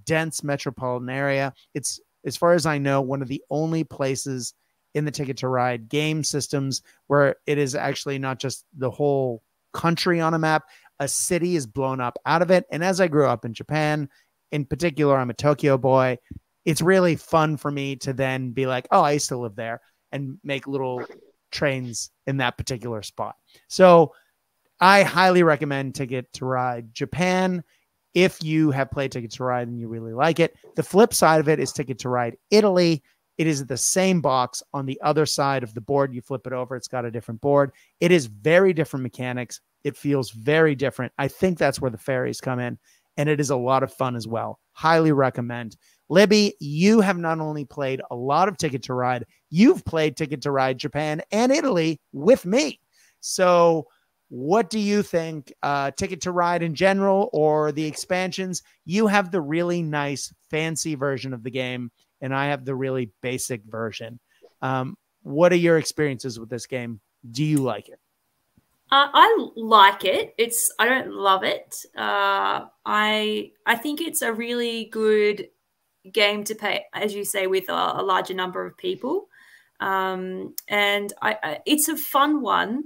dense metropolitan area, it's, as far as I know, one of the only places in the Ticket to Ride game systems where it is actually not just the whole country on a map, a city is blown up out of it. And as I grew up in Japan, in particular, I'm a Tokyo boy. It's really fun for me to then be like, oh, I used to live there, and make little trains in that particular spot. So I highly recommend Ticket to Ride Japan if you have played Ticket to Ride and you really like it. The flip side of it is Ticket to Ride Italy. It is the same box on the other side of the board. You flip it over, it's got a different board. It is very different mechanics. It feels very different. I think that's where the ferries come in, and it is a lot of fun as well. Highly recommend. Libby, you have not only played a lot of Ticket to Ride, you've played Ticket to Ride Japan and Italy with me. So what do you think? Ticket to Ride in general, or the expansions? You have the really nice, fancy version of the game, and I have the really basic version. What are your experiences with this game? Do you like it? I like it. I don't love it. I think it's a really good game to play, as you say, with a larger number of people. And it's a fun one.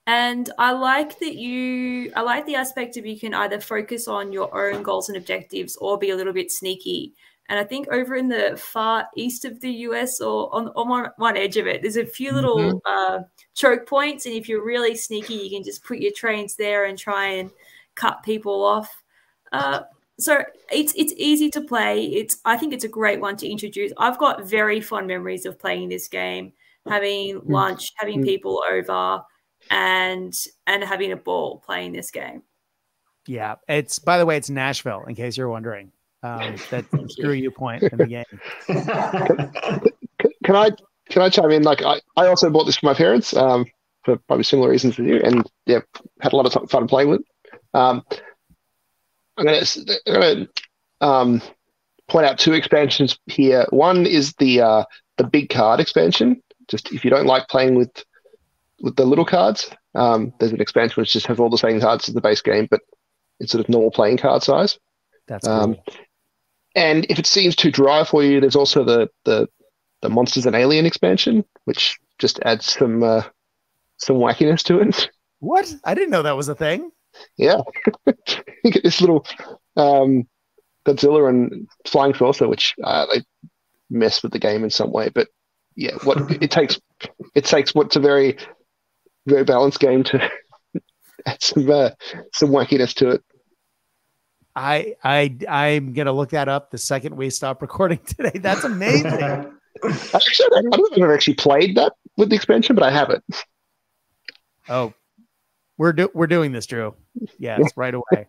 And I like the aspect of you can either focus on your own goals and objectives or be a little bit sneaky. And I think over in the far east of the US, or on one edge of it, there's a few little choke points. And if you're really sneaky, you can just put your trains there and try and cut people off. So it's easy to play. I think it's a great one to introduce. I've got very fond memories of playing this game, having lunch, having people over, and having a ball playing this game. Yeah, by the way, it's Nashville, in case you're wondering. That screw you point in the game. Can I chime in? Like, I also bought this for my parents for probably similar reasons to you, and yeah, had a lot of fun playing with it. I'm gonna point out two expansions here. One is the big card expansion. Just if you don't like playing with the little cards, there's an expansion which just has all the same cards as the base game, but it's sort of normal playing card size. That's cool. And if it seems too dry for you, there's also the Monsters and Alien expansion, which just adds some wackiness to it. What? I didn't know that was a thing. Yeah. You get this little Godzilla and Flying Saucer, which they mess with the game in some way. But yeah, it takes what's a very, very balanced game to add some wackiness to it. I'm gonna look that up the second we stop recording today. That's amazing. Actually, I don't know if I've actually played that with the expansion, but I haven't. Oh, we're doing this, Drew. Yes, right away.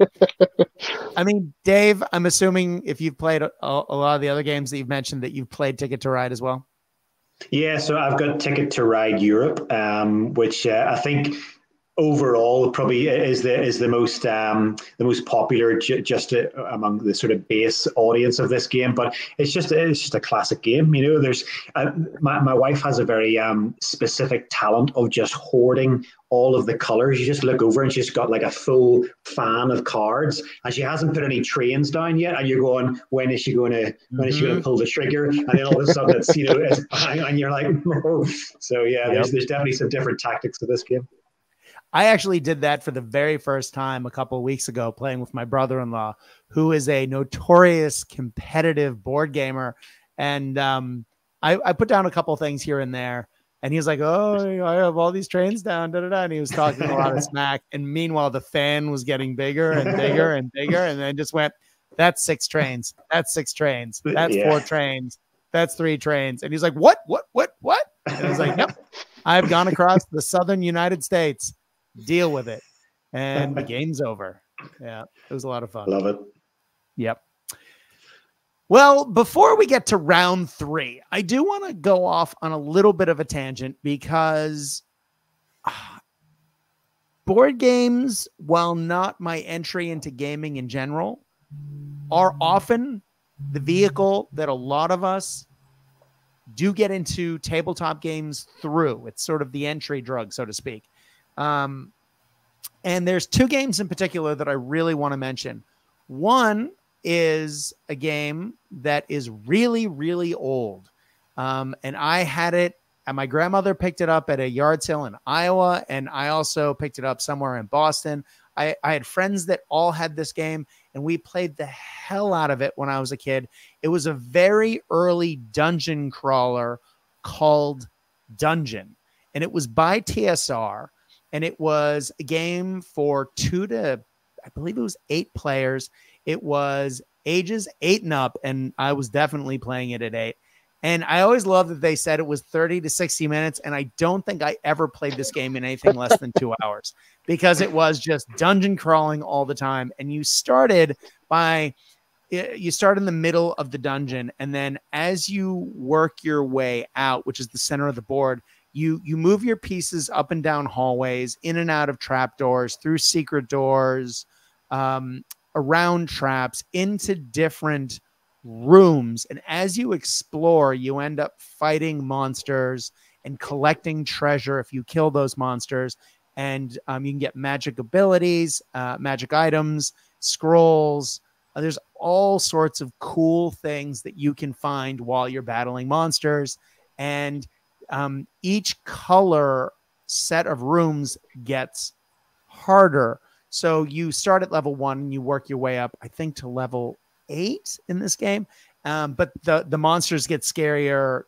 I mean, Dave, I'm assuming if you've played a lot of the other games that you've mentioned, that you've played Ticket to Ride as well. Yeah, so I've got Ticket to Ride Europe, which I think overall probably is the most popular just among the sort of base audience of this game. But it's just a classic game. You know, there's my wife has a very specific talent of just hoarding all of the colors. You just look over and she's got like a full fan of cards, and she hasn't put any trains down yet. And you're going, when is she going to pull the trigger? And then all of a sudden it's bang, and you're like, no. So yeah, there's definitely some different tactics to this game. I actually did that for the very first time a couple of weeks ago, playing with my brother-in-law, who is a notorious competitive board gamer. And I put down a couple of things here and there, and he was like, "Oh, I have all these trains down, da da da." And he was talking a lot of smack. And meanwhile, the fan was getting bigger and bigger and bigger, and then just went, "That's 6 trains. That's 6 trains. That's 4 trains. That's 3 trains." And he's like, "What? And I was like, "Yep, I've gone across the southern United States. Deal with it." And the game's over. Yeah, it was a lot of fun. Love it. Yep. Well, before we get to round 3, I do want to go off on a little bit of a tangent, because board games, while not my entry into gaming in general, are often the vehicle that a lot of us do get into tabletop games through. It's sort of the entry drug, so to speak. And there's 2 games in particular that I really want to mention. One is a game that is really, really old. And I had it, and my grandmother picked it up at a yard sale in Iowa, and I also picked it up somewhere in Boston. I had friends that all had this game, and we played the hell out of it when I was a kid. It was a very early dungeon crawler called Dungeon, and it was by TSR, and it was a game for 2 to, I believe it was 8 players. It was ages 8 and up, and I was definitely playing it at 8. And I always loved that they said it was 30 to 60 minutes, and I don't think I ever played this game in anything less than 2 hours, because it was just dungeon crawling all the time. And you start in the middle of the dungeon, and then as you work your way out, which is the center of the board, you move your pieces up and down hallways, in and out of trapdoors, through secret doors, around traps, into different rooms. And as you explore, you end up fighting monsters and collecting treasure if you kill those monsters. And you can get magic abilities, magic items, scrolls. There's all sorts of cool things that you can find while you're battling monsters. And each color set of rooms gets harder. So you start at level 1 and you work your way up, I think, to level 8 in this game. But the monsters get scarier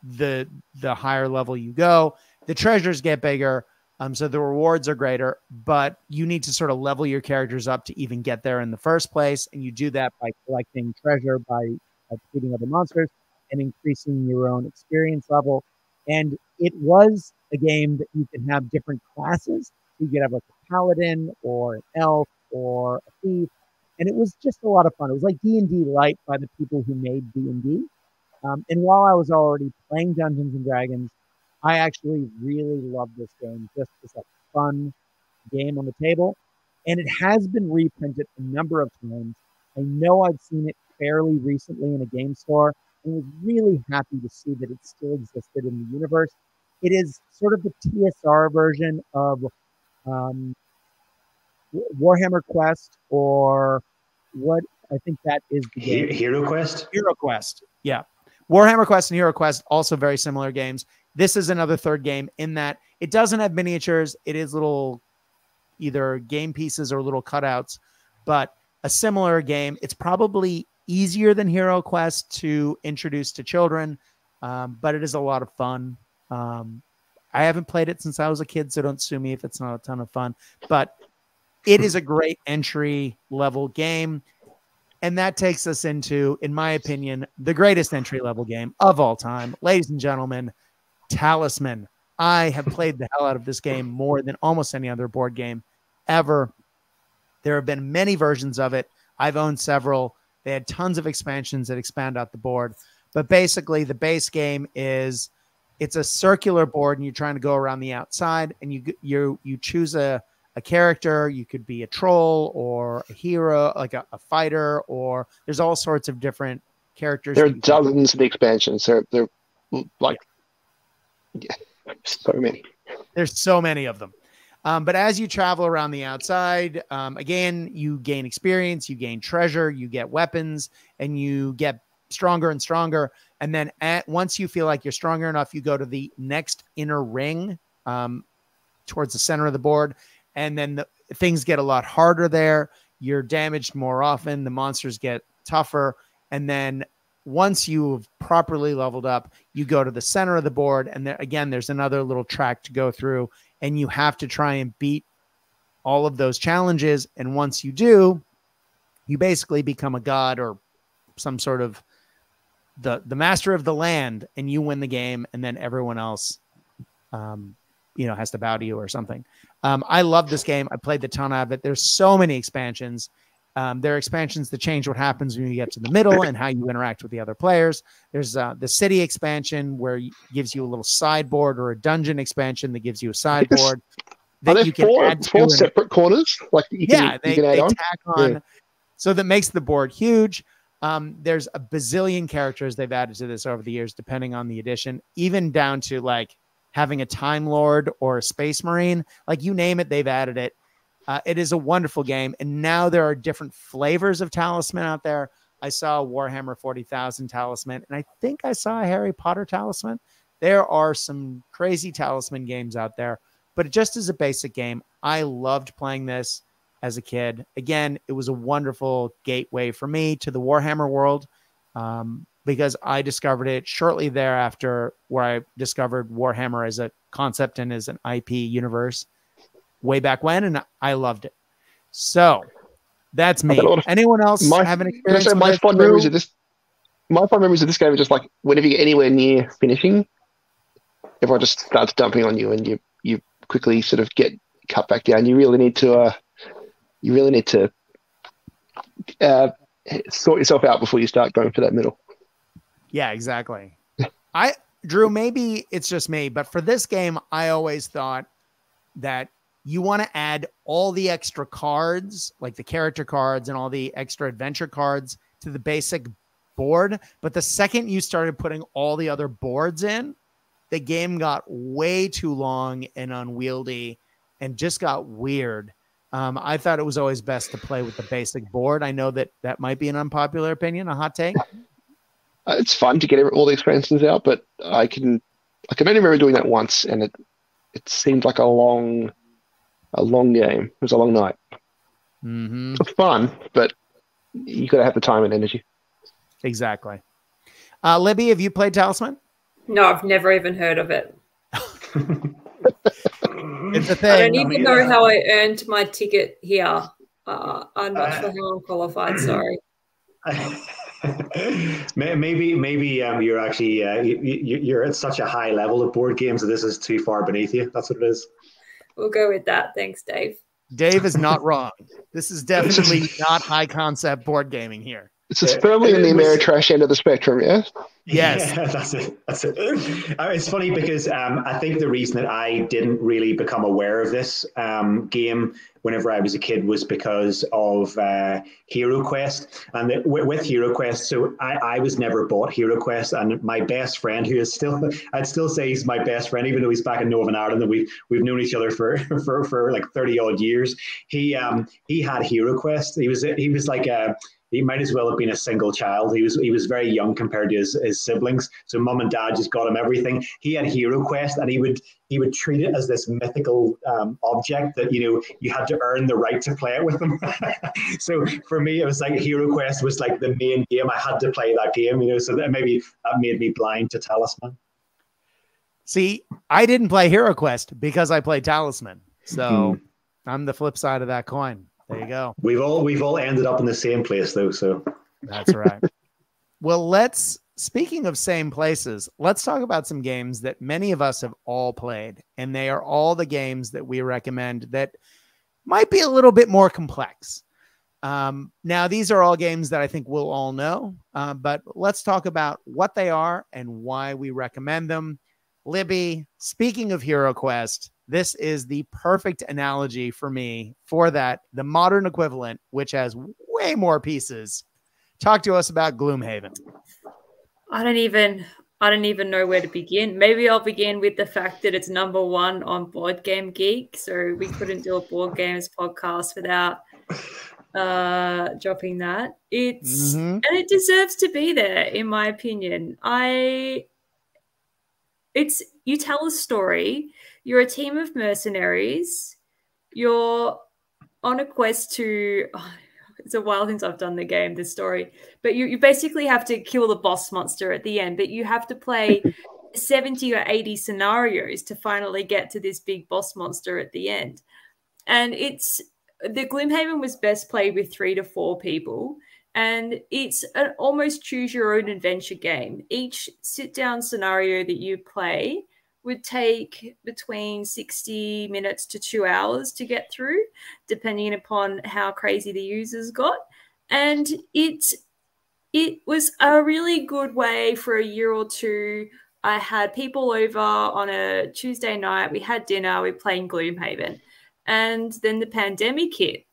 the higher level you go. The treasures get bigger. So the rewards are greater, but you need to sort of level your characters up to even get there in the first place. And you do that by collecting treasure, by defeating other monsters, and increasing your own experience level. And it was a game that you can have different classes. You could have like a paladin or an elf or a thief. And it was just a lot of fun. It was like D&D Light by the people who made D&D. And while I was already playing Dungeons and Dragons, I actually really love this game just as a fun game on the table. And it has been reprinted a number of times. I know I've seen it fairly recently in a game store and was really happy to see that it still existed in the universe. It is sort of the TSR version of Warhammer Quest, or what I think that is the game. Hero Quest? Hero Quest, yeah. Warhammer Quest and Hero Quest, also very similar games. This is another third game in that it doesn't have miniatures. It is little either game pieces or little cutouts, but a similar game. It's probably easier than Hero Quest to introduce to children, but it is a lot of fun. I haven't played it since I was a kid, so don't sue me if it's not a ton of fun, but it is a great entry level game. And that takes us into, in my opinion, the greatest entry level game of all time. Ladies and gentlemen, Talisman. I have played the hell out of this game more than almost any other board game ever. There have been many versions of it. I've owned several. They had tons of expansions that expand out the board. But basically, the base game is, it's a circular board, and you're trying to go around the outside, and you choose a character. You could be a troll or a hero, like a fighter, or there's all sorts of different characters. There are dozens of expansions. They're like, yeah, so many. There's so many of them. But as you travel around the outside, again, you gain experience, you gain treasure, you get weapons, and you get stronger and stronger. And then once you feel like you're stronger enough, you go to the next inner ring towards the center of the board. And then things get a lot harder there. You're damaged more often. The monsters get tougher. And then once you've properly leveled up, you go to the center of the board. And there, again, there's another little track to go through. And you have to try and beat all of those challenges. And once you do, you basically become a god or some sort of the master of the land, and you win the game. And then everyone else, has to bow to you or something. I love this game. I played the ton of it. There's so many expansions. There are expansions that change what happens when you get to the middle and how you interact with the other players. There's the city expansion where it gives you a little sideboard, or a dungeon expansion that gives you a sideboard that you can add to four separate corners. Like they tack on. Yeah. So that makes the board huge. There's a bazillion characters they've added to this over the years, depending on the edition, even down to like having a Time Lord or a Space Marine. Like you name it, they've added it. It is a wonderful game. And now there are different flavors of Talisman out there. I saw a Warhammer 40,000 Talisman, and I think I saw a Harry Potter Talisman. There are some crazy Talisman games out there, but just as a basic game, I loved playing this as a kid. Again, it was a wonderful gateway for me to the Warhammer world, because I discovered it shortly thereafter, where I discovered Warhammer as a concept and as an IP universe way back when, and I loved it. So that's me. Anyone else have an experience? My fond memories of this game are just like whenever you get anywhere near finishing, everyone just starts dumping on you, and you quickly sort of get cut back down. You really need to sort yourself out before you start going for that middle. Yeah, exactly. Drew, maybe it's just me, but for this game, I always thought that you want to add all the extra cards, like the character cards and all the extra adventure cards, to the basic board. But the second you started putting all the other boards in, the game got way too long and unwieldy and just got weird. I thought it was always best to play with the basic board. I know that might be an unpopular opinion, a hot take. It's fun to get all the expansions out, but I can only remember doing that once, and it seemed like a long game. It was a long night. Mm-hmm. It's fun, but you got to have the time and energy. Exactly. Libby, have you played Talisman? No, I've never even heard of it. It's a thing. I don't even know how I earned my ticket here. I'm not sure how I'm qualified. Sorry. maybe you're actually you're at such a high level of board games that this is too far beneath you. That's what it is. We'll go with that. Thanks, Dave. Dave is not wrong. This is definitely not high concept board gaming here. This is firmly in the Ameritrash end of the spectrum, yeah? Yes. Yeah, that's it. It's funny because I think the reason that I didn't really become aware of this game whenever I was a kid was because of Hero Quest. And with Hero Quest, so I was never bought Hero Quest, and my best friend, who is still, I'd still say he's my best friend, even though he's back in Northern Ireland, and we've known each other for like 30 odd years. He had Hero Quest. He was like he might as well have been a single child. He was very young compared to his siblings. So mum and dad just got him everything. He had Hero Quest, and he would treat it as this mythical object that you had to earn the right to play it with him. So for me, it was like Hero Quest was like the main game. I had to play that game, so that maybe that made me blind to Talisman. See, I didn't play Hero Quest because I played Talisman. So I'm the flip side of that coin. There you go. We've all ended up in the same place though, so that's right. Well, speaking of same places, let's talk about some games that many of us have all played, and they are all the games that we recommend that might be a little bit more complex. Now, these are all games that I think we'll all know, but let's talk about what they are and why we recommend them. Libby, speaking of Hero Quest, this is the perfect analogy for me for that, the modern equivalent, which has way more pieces. Talk to us about Gloomhaven. I don't even know where to begin. Maybe I'll begin with the fact that it's #1 on Board Game Geek. So we couldn't do a board games podcast without dropping that. And it deserves to be there, in my opinion. You tell a story. You're a team of mercenaries. You're on a quest to. It's a while since I've done this story, but you basically have to kill the boss monster at the end. But you have to play 70 or 80 scenarios to finally get to this big boss monster at the end. And the Gloomhaven was best played with 3 to 4 people. And it's an almost choose your own adventure game. Each sit-down scenario that you play would take between 60 minutes to 2 hours to get through, depending upon how crazy the users got. And it was a really good way for a year or two. I had people over on a Tuesday night. We had dinner. We played Gloomhaven. And then the pandemic hit.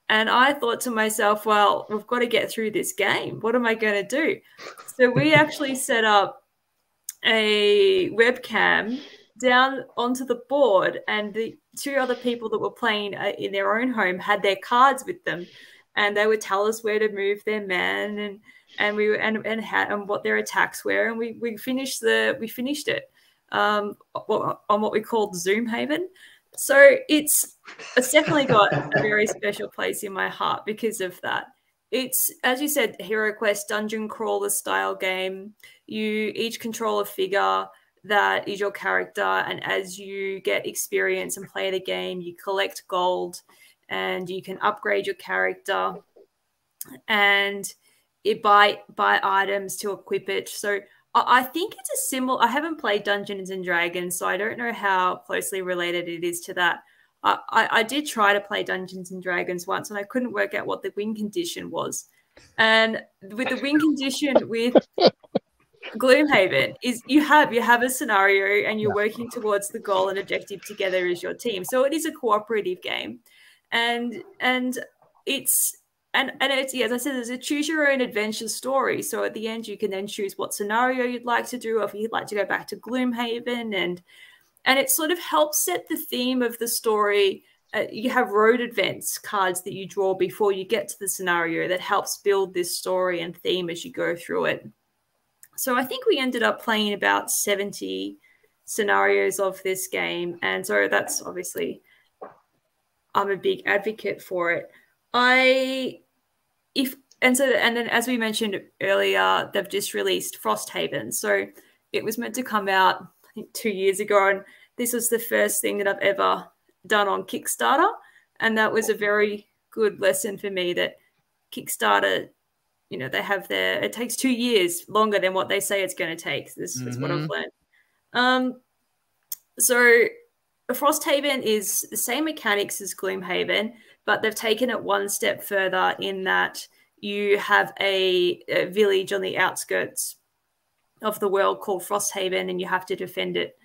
And I thought to myself, well, we've got to get through this game. What am I going to do? So we actually set up a webcam down onto the board, and the 2 other people that were playing in their own home had their cards with them, and they would tell us where to move their men and what their attacks were, and we finished it on what we called Zoomhaven. So it's definitely got a very special place in my heart because of that. It's, as you said, Hero Quest dungeon crawler style game. You each control a figure that is your character, and as you get experience and play the game, you collect gold and you can upgrade your character and buy items to equip it. So I think it's a similar. I haven't played Dungeons and Dragons, so I don't know how closely related it is to that. I did try to play Dungeons and Dragons once, and I couldn't work out what the win condition was. And with the win condition with Gloomhaven is you have a scenario and you're working towards the goal and objective together as your team. So it is a cooperative game, and it's and it's, yeah, as I said, there's a choose your own adventure story. So at the end, you can then choose what scenario you'd like to do, or if you'd like to go back to Gloomhaven, and it sort of helps set the theme of the story. You have road events cards that you draw before you get to the scenario that helps build this story and theme as you go through it. So I think we ended up playing about 70 scenarios of this game. And so that's obviously, I'm a big advocate for it. And then as we mentioned earlier, they've just released Frosthaven. So it was meant to come out, I think, 2 years ago, and this was the first thing that I've ever done on Kickstarter, and that was a very good lesson for me that Kickstarter, they have it takes 2 years longer than what they say it's going to take. This is what I've learned. So Frosthaven is the same mechanics as Gloomhaven, but they've taken it one step further in that you have a village on the outskirts of the world called Frosthaven, and you have to defend it.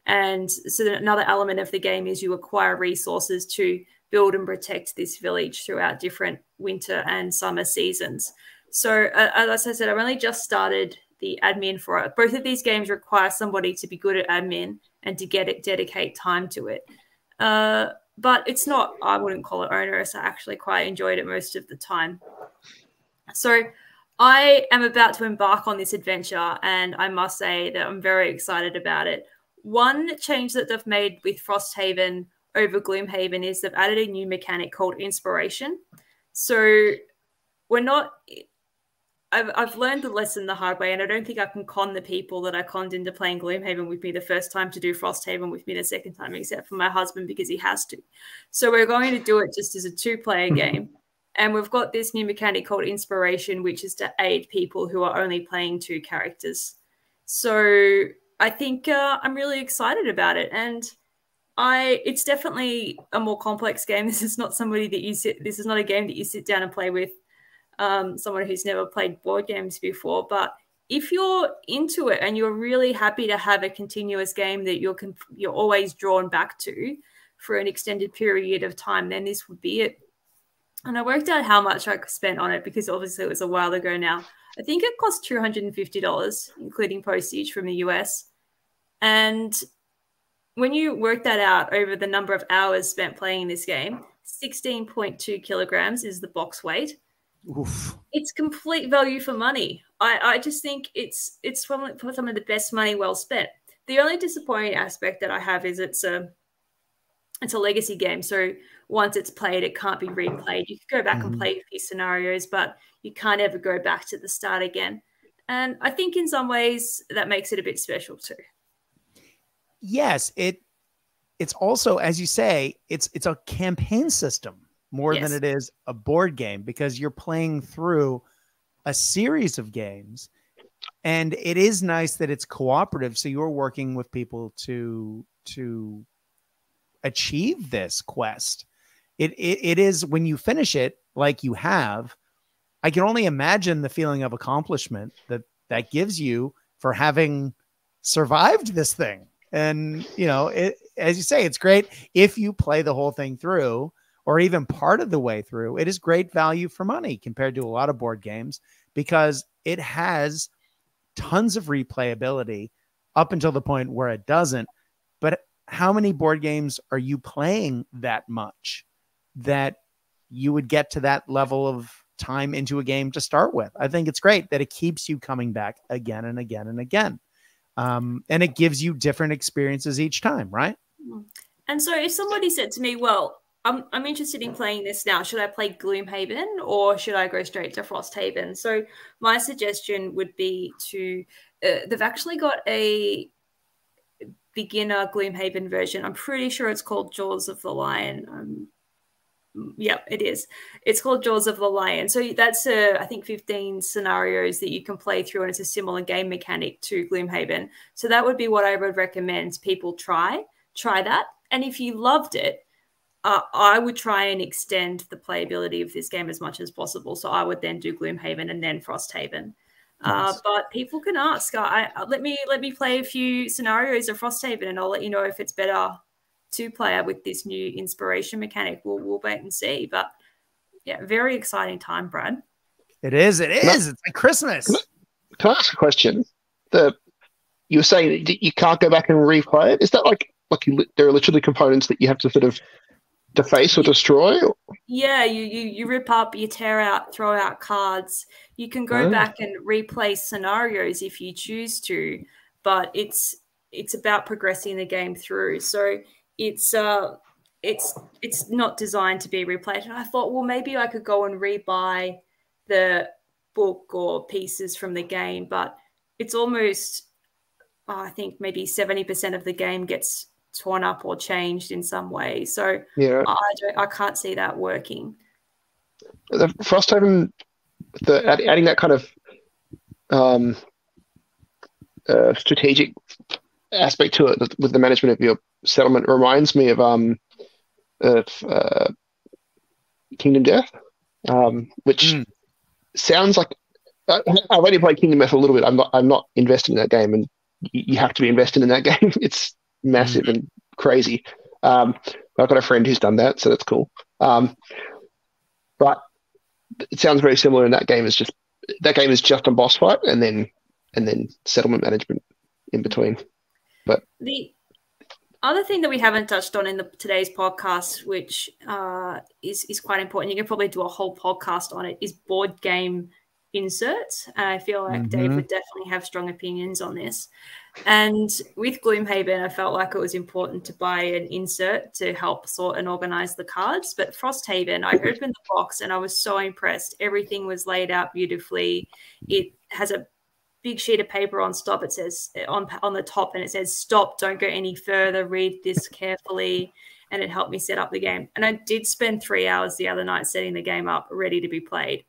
And so another element of the game is you acquire resources to build and protect this village throughout different winter and summer seasons. So as I said, I've only just started the admin for it. Both of these games require somebody to be good at admin and to dedicate time to it. But it's not, I wouldn't call it onerous. I actually quite enjoyed it most of the time. So I am about to embark on this adventure, and I must say that I'm very excited about it. One change that they've made with Frosthaven over Gloomhaven is they've added a new mechanic called inspiration. So I've learned the lesson the hard way, and I don't think I can con the people that I conned into playing Gloomhaven with me the first time to do Frosthaven with me the second time, except for my husband, because he has to. So we're going to do it just as a 2-player game. And we've got this new mechanic called inspiration, which is to aid people who are only playing 2 characters. So I think I'm really excited about it. And it's definitely a more complex game. This is not this is not a game that you sit down and play with someone who's never played board games before. But if you're into it and you're really happy to have a continuous game that you're always drawn back to for an extended period of time, then this would be it. And I worked out how much I spent on it, because obviously it was a while ago now. I think it cost $250, including postage from the US. And when you work that out over the number of hours spent playing this game, 16.2 kilograms is the box weight. Oof. It's complete value for money. I just think it's some of the best money well spent. The only disappointing aspect that I have is it's a legacy game. So once it's played, it can't be replayed. You could go back and play these scenarios, but you can't ever go back to the start again. And I think in some ways that makes it a bit special too. Yes, it's also, as you say, it's a campaign system more than it is a board game, because you're playing through a series of games. And it is nice that it's cooperative. So you're working with people to achieve this quest. It is, when you finish it, like you have, I can only imagine the feeling of accomplishment that gives you for having survived this thing. And, as you say, it's great if you play the whole thing through, or even part of the way through. It is great value for money compared to a lot of board games, because it has tons of replayability up until the point where it doesn't. But how many board games are you playing that much that you would get to that level of time into a game to start with? I think it's great that it keeps you coming back again and again and again. And it gives you different experiences each time, right? And so if somebody said to me, well, I'm interested in playing this now, should I play Gloomhaven or should I go straight to Frosthaven? So my suggestion would be they've actually got a beginner Gloomhaven version. I'm pretty sure it's called Jaws of the Lion. Yeah, it is. It's called Jaws of the Lion. So that's I think 15 scenarios that you can play through, and it's a similar game mechanic to Gloomhaven. So that would be what I would recommend people try that. And if you loved it, I would try and extend the playability of this game as much as possible. So I would then do Gloomhaven and then Frosthaven. Nice. But people can ask. Let me play a few scenarios of Frosthaven, and I'll let you know if it's better 2-player with this new inspiration mechanic. We'll wait and see. But yeah, very exciting time, Brad. It is. It's like Christmas. Can I ask a question? You were saying that you can't go back and replay it. Is that like there are literally components that you have to sort of deface or destroy? Yeah, you rip up, you tear out, throw out cards. You can go back and replay scenarios if you choose to, but it's about progressing the game through. So it's not designed to be replayed. And I thought, well, maybe I could go and rebuy the book or pieces from the game, but it's almost, I think maybe 70% of the game gets torn up or changed in some way. So yeah, I can't see that working. The Frosthaven, adding that kind of strategic aspect to it with the management of your settlement reminds me of Kingdom Death, which sounds like I've only played Kingdom Death a little bit. I'm not invested in that game, and you have to be invested in that game. It's massive and crazy. I've got a friend who's done that, so that's cool. But it sounds very similar. In that game is just a boss fight, and then settlement management in between. But the other thing that we haven't touched on in today's podcast, which is quite important, you can probably do a whole podcast on it, is board game inserts. And I feel like Dave would definitely have strong opinions on this. And with Gloomhaven, I felt like it was important to buy an insert to help sort and organize the cards. But Frosthaven, I opened the box and I was so impressed. Everything was laid out beautifully. It has a big sheet of paper on stop. It says on the top, and it says, "Stop, don't go any further, read this carefully." And it helped me set up the game. And I did spend 3 hours the other night setting the game up, ready to be played.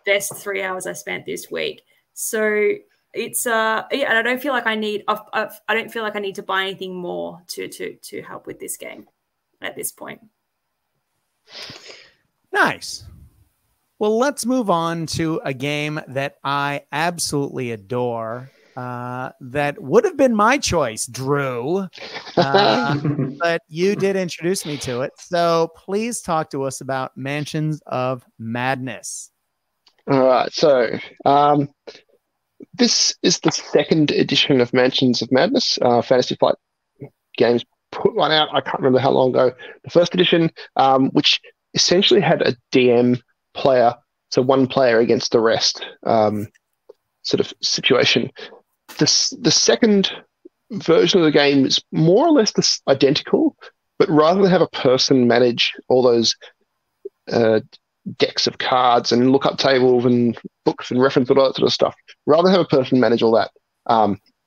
Best 3 hours I spent this week. So it's and I don't feel like I need to buy anything more to help with this game at this point. Nice. Well, let's move on to a game that I absolutely adore. That would have been my choice, Drew, but you did introduce me to it. So please talk to us about Mansions of Madness. All right. So this is the second edition of Mansions of Madness. Fantasy Flight Games put one out. I can't remember how long ago. The first edition, which essentially had a DM player, so one player against the rest sort of situation. The second version of the game is more or less identical, but rather than have a person manage all those decks of cards and lookup tables and books and reference, all that sort of stuff, rather than have a person manage all that,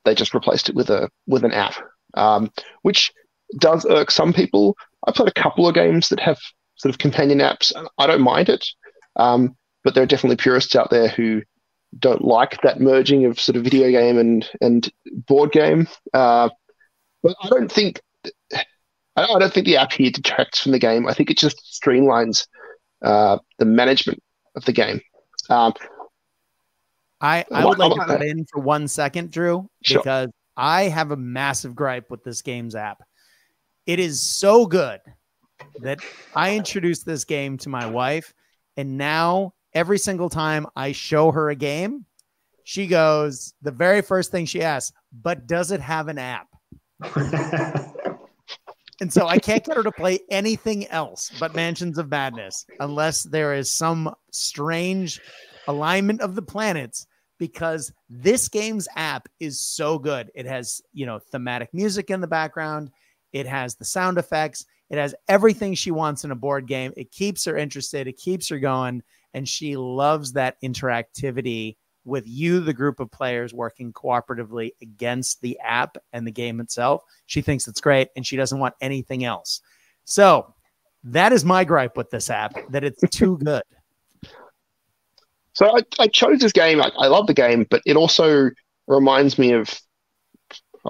they just replaced it with an app, which does irk some people. I played a couple of games that have sort of companion apps, and I don't mind it. But there are definitely purists out there who don't like that merging of sort of video game and board game. But I don't think the app here detracts from the game. I think it just streamlines the management of the game. I would like to cut in for 1 second, Drew, Sure. because I have a massive gripe with this game's app. It is so good that I introduced this game to my wife, and now every single time I show her a game, she goes, the very first thing she asks, "But does it have an app?" And so I can't get her to play anything else but Mansions of Madness unless there is some strange alignment of the planets, because this game's app is so good. It has, thematic music in the background. It has the sound effects. It has everything she wants in a board game. It keeps her interested. It keeps her going. And she loves that interactivity with you, the group of players working cooperatively against the app and the game itself. She thinks it's great, and she doesn't want anything else. So that is my gripe with this app, that it's too good. So I chose this game. I love the game, but it also reminds me of,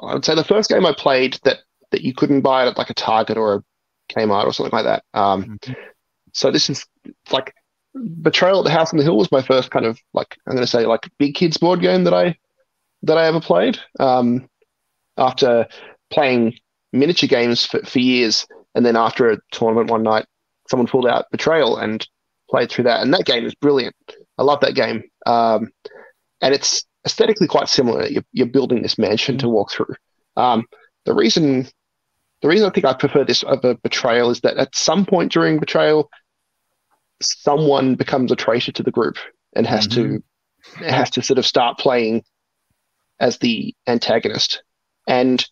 I would say, the first game I played that you couldn't buy it at like a Target or a Kmart or something like that. So this is like Betrayal at the House on the Hill was my first kind of I'm going to say big kids board game that I ever played. After playing miniature games for years, and then after a tournament one night, someone pulled out Betrayal and played through that, and that game is brilliant. I love that game, and it's aesthetically quite similar. You're building this mansion to walk through. The reason I think I prefer this over Betrayal is that at some point during Betrayal, someone becomes a traitor to the group and has to sort of start playing as the antagonist. And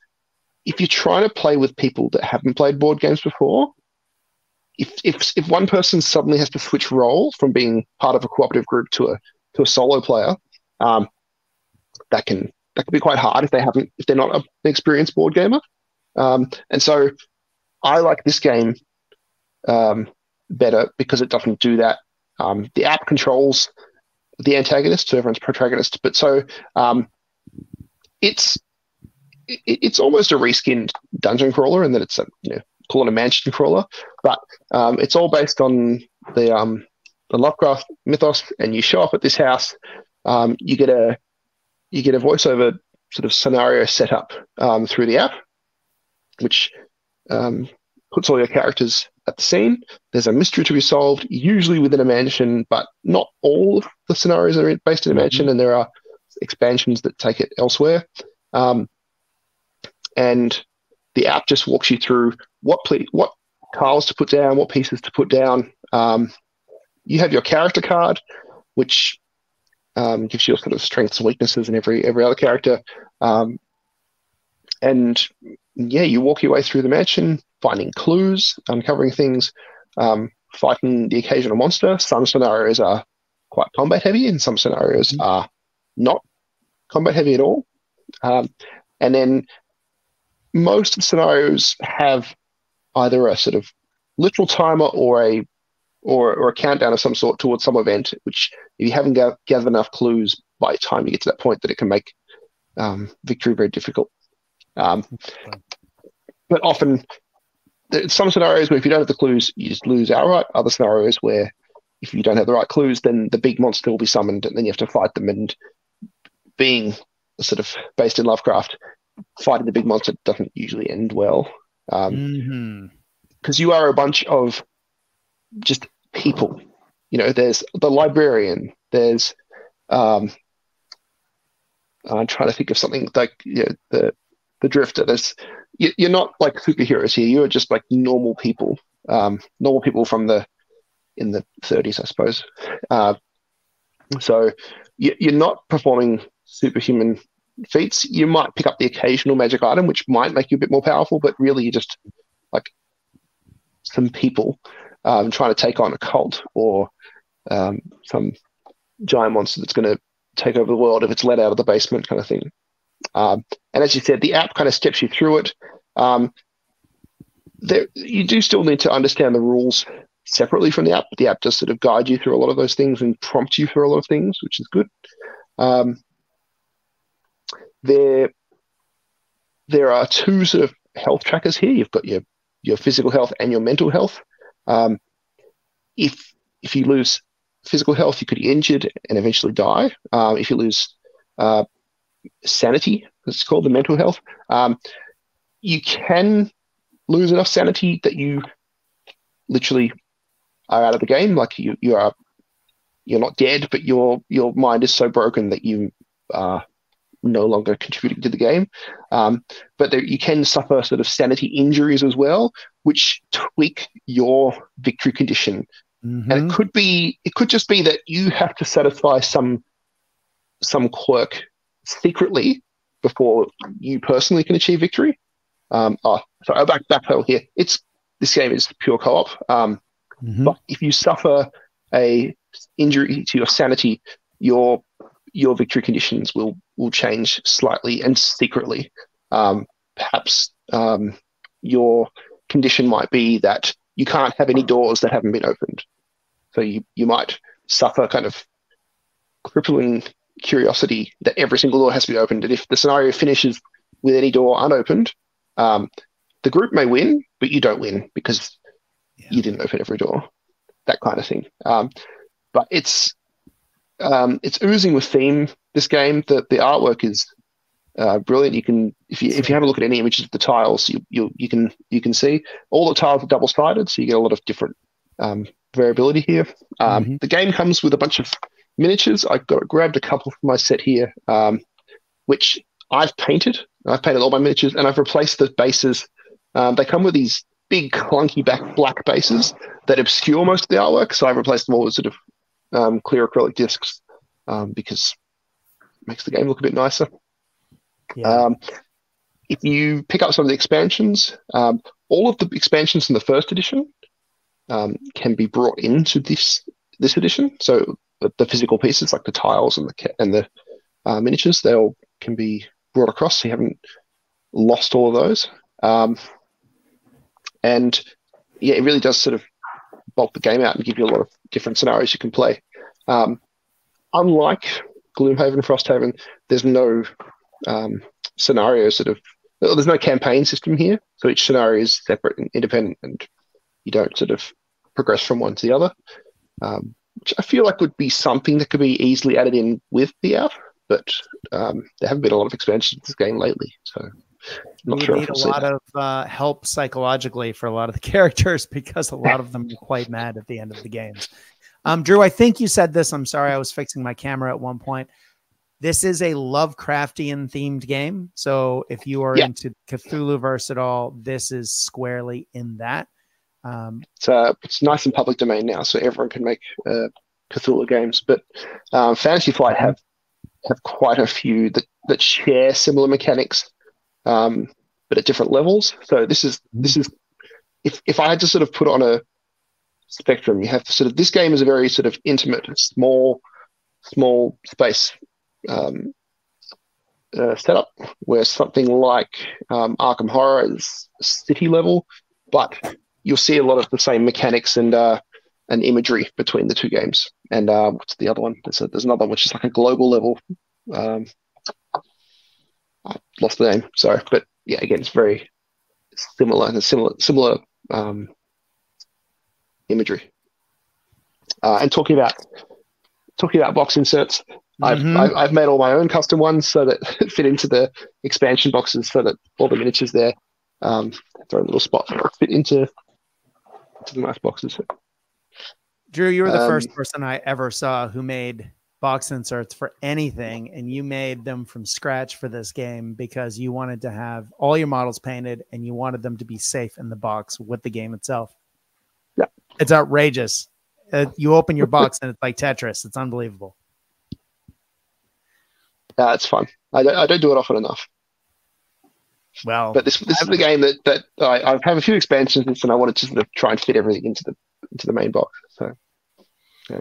if you're trying to play with people that haven't played board games before, if one person suddenly has to switch role from being part of a cooperative group to a solo player, that can be quite hard if they're not an experienced board gamer. And so I like this game better because it doesn't do that. The app controls the antagonist, so everyone's protagonist, but so it's almost a reskinned dungeon crawler, and that it's call it a mansion crawler, but it's all based on the Lovecraft mythos. And you show up at this house, you get a voiceover sort of scenario set up through the app, which puts all your characters at the scene. There's a mystery to be solved, usually within a mansion, but not all of the scenarios are based in a mansion, and there are expansions that take it elsewhere. And the app just walks you through what tiles to put down, what pieces to put down. You have your character card, which gives you sort of strengths and weaknesses in every other character. And yeah, you walk your way through the mansion, finding clues, uncovering things, fighting the occasional monster. Some scenarios are quite combat heavy, and some scenarios are not combat heavy at all. And then most of the scenarios have either a sort of literal timer or a countdown of some sort towards some event, which if you haven't gathered enough clues by the time you get to that point, that it can make victory very difficult. But often, there's some scenarios where if you don't have the clues, you just lose outright. Other scenarios where if you don't have the right clues, then the big monster will be summoned, and then you have to fight them. And being sort of based in Lovecraft, fighting the big monster doesn't usually end well. Because you are a bunch of just people. There's the librarian, there's I'm trying to think of something like the drifter. You're not like superheroes here. You're just like normal people from in the 30s, I suppose. So you're not performing superhuman feats. You might pick up the occasional magic item, which might make you a bit more powerful, but really you're just like some people trying to take on a cult or some giant monster that's going to take over the world if it's let out of the basement, kind of thing. And as you said, the app kind of steps you through it. You do still need to understand the rules separately from the app, but the app does sort of guide you through a lot of those things and prompt you through a lot of things, which is good. There are two sort of health trackers here. You've got your physical health and your mental health. If you lose physical health, you could be injured and eventually die. If you lose sanity, it's called the mental health, you can lose enough sanity that you literally are out of the game. Like you're not dead, but your mind is so broken that you are no longer contributing to the game. But you can suffer sort of sanity injuries as well, which tweak your victory condition. And it could just be that you have to satisfy some quirk secretly before you personally can achieve victory. Sorry, I'll backpedal here. This game is pure co-op. But if you suffer a injury to your sanity, your victory conditions will change slightly and secretly. Perhaps your condition might be that you can't have any doors that haven't been opened. So you might suffer kind of crippling curiosity that every single door has to be opened. And if the scenario finishes with any door unopened, the group may win, but you don't win because you didn't open every door. That kind of thing. But it's oozing with theme. This game, the artwork is brilliant. You can, if you have a look at any images of the tiles, you can see all the tiles are double-sided, so you get a lot of different variability here. The game comes with a bunch of miniatures. I grabbed a couple from my set here, which I've painted. I've painted all my miniatures, and I've replaced the bases. They come with these big, clunky black bases that obscure most of the artwork, so I've replaced them all with sort of clear acrylic discs because it makes the game look a bit nicer. Yeah. If you pick up some of the expansions, all of the expansions in the first edition can be brought into this edition. So the physical pieces, like the tiles and the miniatures, they all can be brought across. So you haven't lost all of those. And yeah, it really does sort of bulk the game out and give you a lot of different scenarios you can play. Unlike Gloomhaven and Frosthaven, there's no scenarios there's no campaign system here. So each scenario is separate and independent, and you don't sort of progress from one to the other, which I feel like would be something that could be easily added in with the app, but there haven't been a lot of expansions to this game lately. So you need a lot of help psychologically for a lot of the characters because a lot of them are quite mad at the end of the games. Drew, I think you said this. I'm sorry, I was fixing my camera at one point. This is a Lovecraftian themed game. So if you are into Cthulhuverse at all, this is squarely in that. It's nice and public domain now, so everyone can make Cthulhu games. But Fantasy Flight have quite a few that share similar mechanics, but at different levels. So this is if I had to sort of put on a spectrum, you have sort of, this game is a very sort of intimate, small space setup, where something like Arkham Horror is city level, but you'll see a lot of the same mechanics and imagery between the two games. And what's the other one? There's another one which is like a global level. I lost the name, sorry, but yeah, again, it's very similar and similar imagery. And talking about box inserts, I've made all my own custom ones so that fit into the expansion boxes, so that all the miniatures there throw a little spot fit into the nice boxes. Drew, you were the first person I ever saw who made box inserts for anything, and you made them from scratch for this game because you wanted to have all your models painted and you wanted them to be safe in the box with the game itself. Yeah, it's outrageous. You open your box and it's like Tetris. It's unbelievable. It's fun. I don't do it often enough. Well, but this is the game that I have a few expansions, and I wanted to sort of try and fit everything into the main box. So, yeah.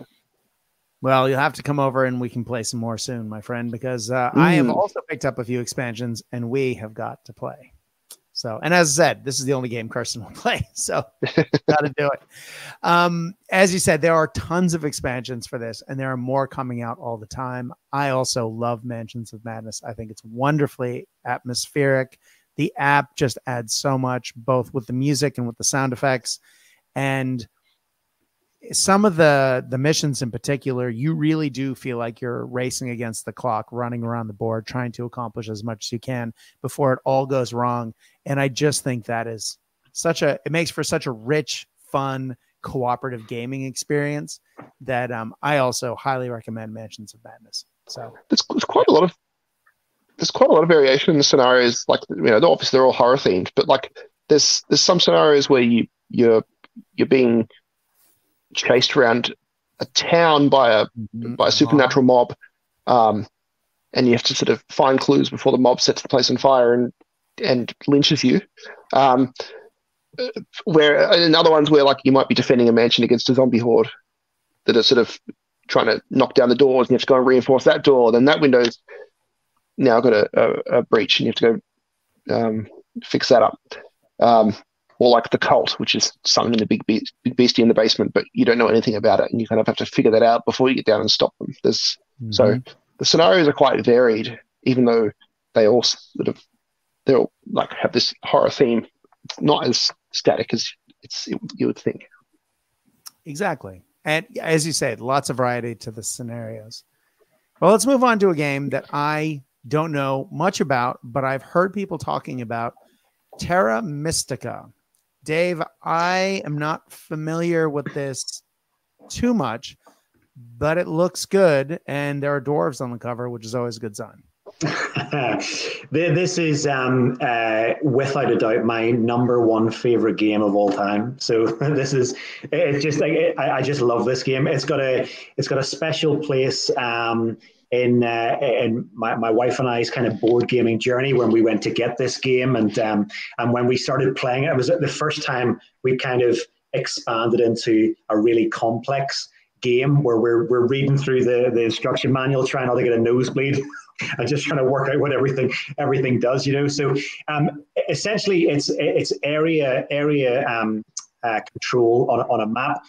Well, you'll have to come over and we can play some more soon, my friend, because I have also picked up a few expansions and we have got to play. So, and as I said, this is the only game Kirsten will play, so got to do it. As you said, there are tons of expansions for this, and there are more coming out all the time. I also love Mansions of Madness. I think it's wonderfully atmospheric. The app just adds so much, both with the music and with the sound effects. And some of the missions in particular, you really do feel like you're racing against the clock, running around the board, trying to accomplish as much as you can before it all goes wrong. And I just think that is it makes for such a rich, fun, cooperative gaming experience that I also highly recommend Mansions of Madness. So there's quite a lot of variation in the scenarios. Like, obviously they're all horror themed, but like there's some scenarios where you're being chased around a town by a supernatural mob, and you have to sort of find clues before the mob sets the place on fire and lynches you. Where in other ones where like you might be defending a mansion against a zombie horde that are sort of trying to knock down the doors, and you have to go and reinforce that door. Then that window's now got a breach, and you have to go fix that up. Or like the cult, which is summoning the big beastie in the basement, but you don't know anything about it, and you kind of have to figure that out before you get down and stop them. So the scenarios are quite varied, even though they all like have this horror theme. It's not as static as you would think. Exactly, and as you said, lots of variety to the scenarios. Well, let's move on to a game that I don't know much about, but I've heard people talking about, Terra Mystica. Dave, I am not familiar with this too much, but it looks good, and there are dwarves on the cover, which is always a good sign. This is without a doubt my number one favorite game of all time. So this is, it's just like, I just love this game. It's got a special place in my wife and I's kind of board gaming journey when we went to get this game, and when we started playing it, it was the first time we kind of expanded into a really complex game where we're reading through the instruction manual, trying not to get a nosebleed. And just trying to work out what everything does, you know. So essentially, it's area control on a map.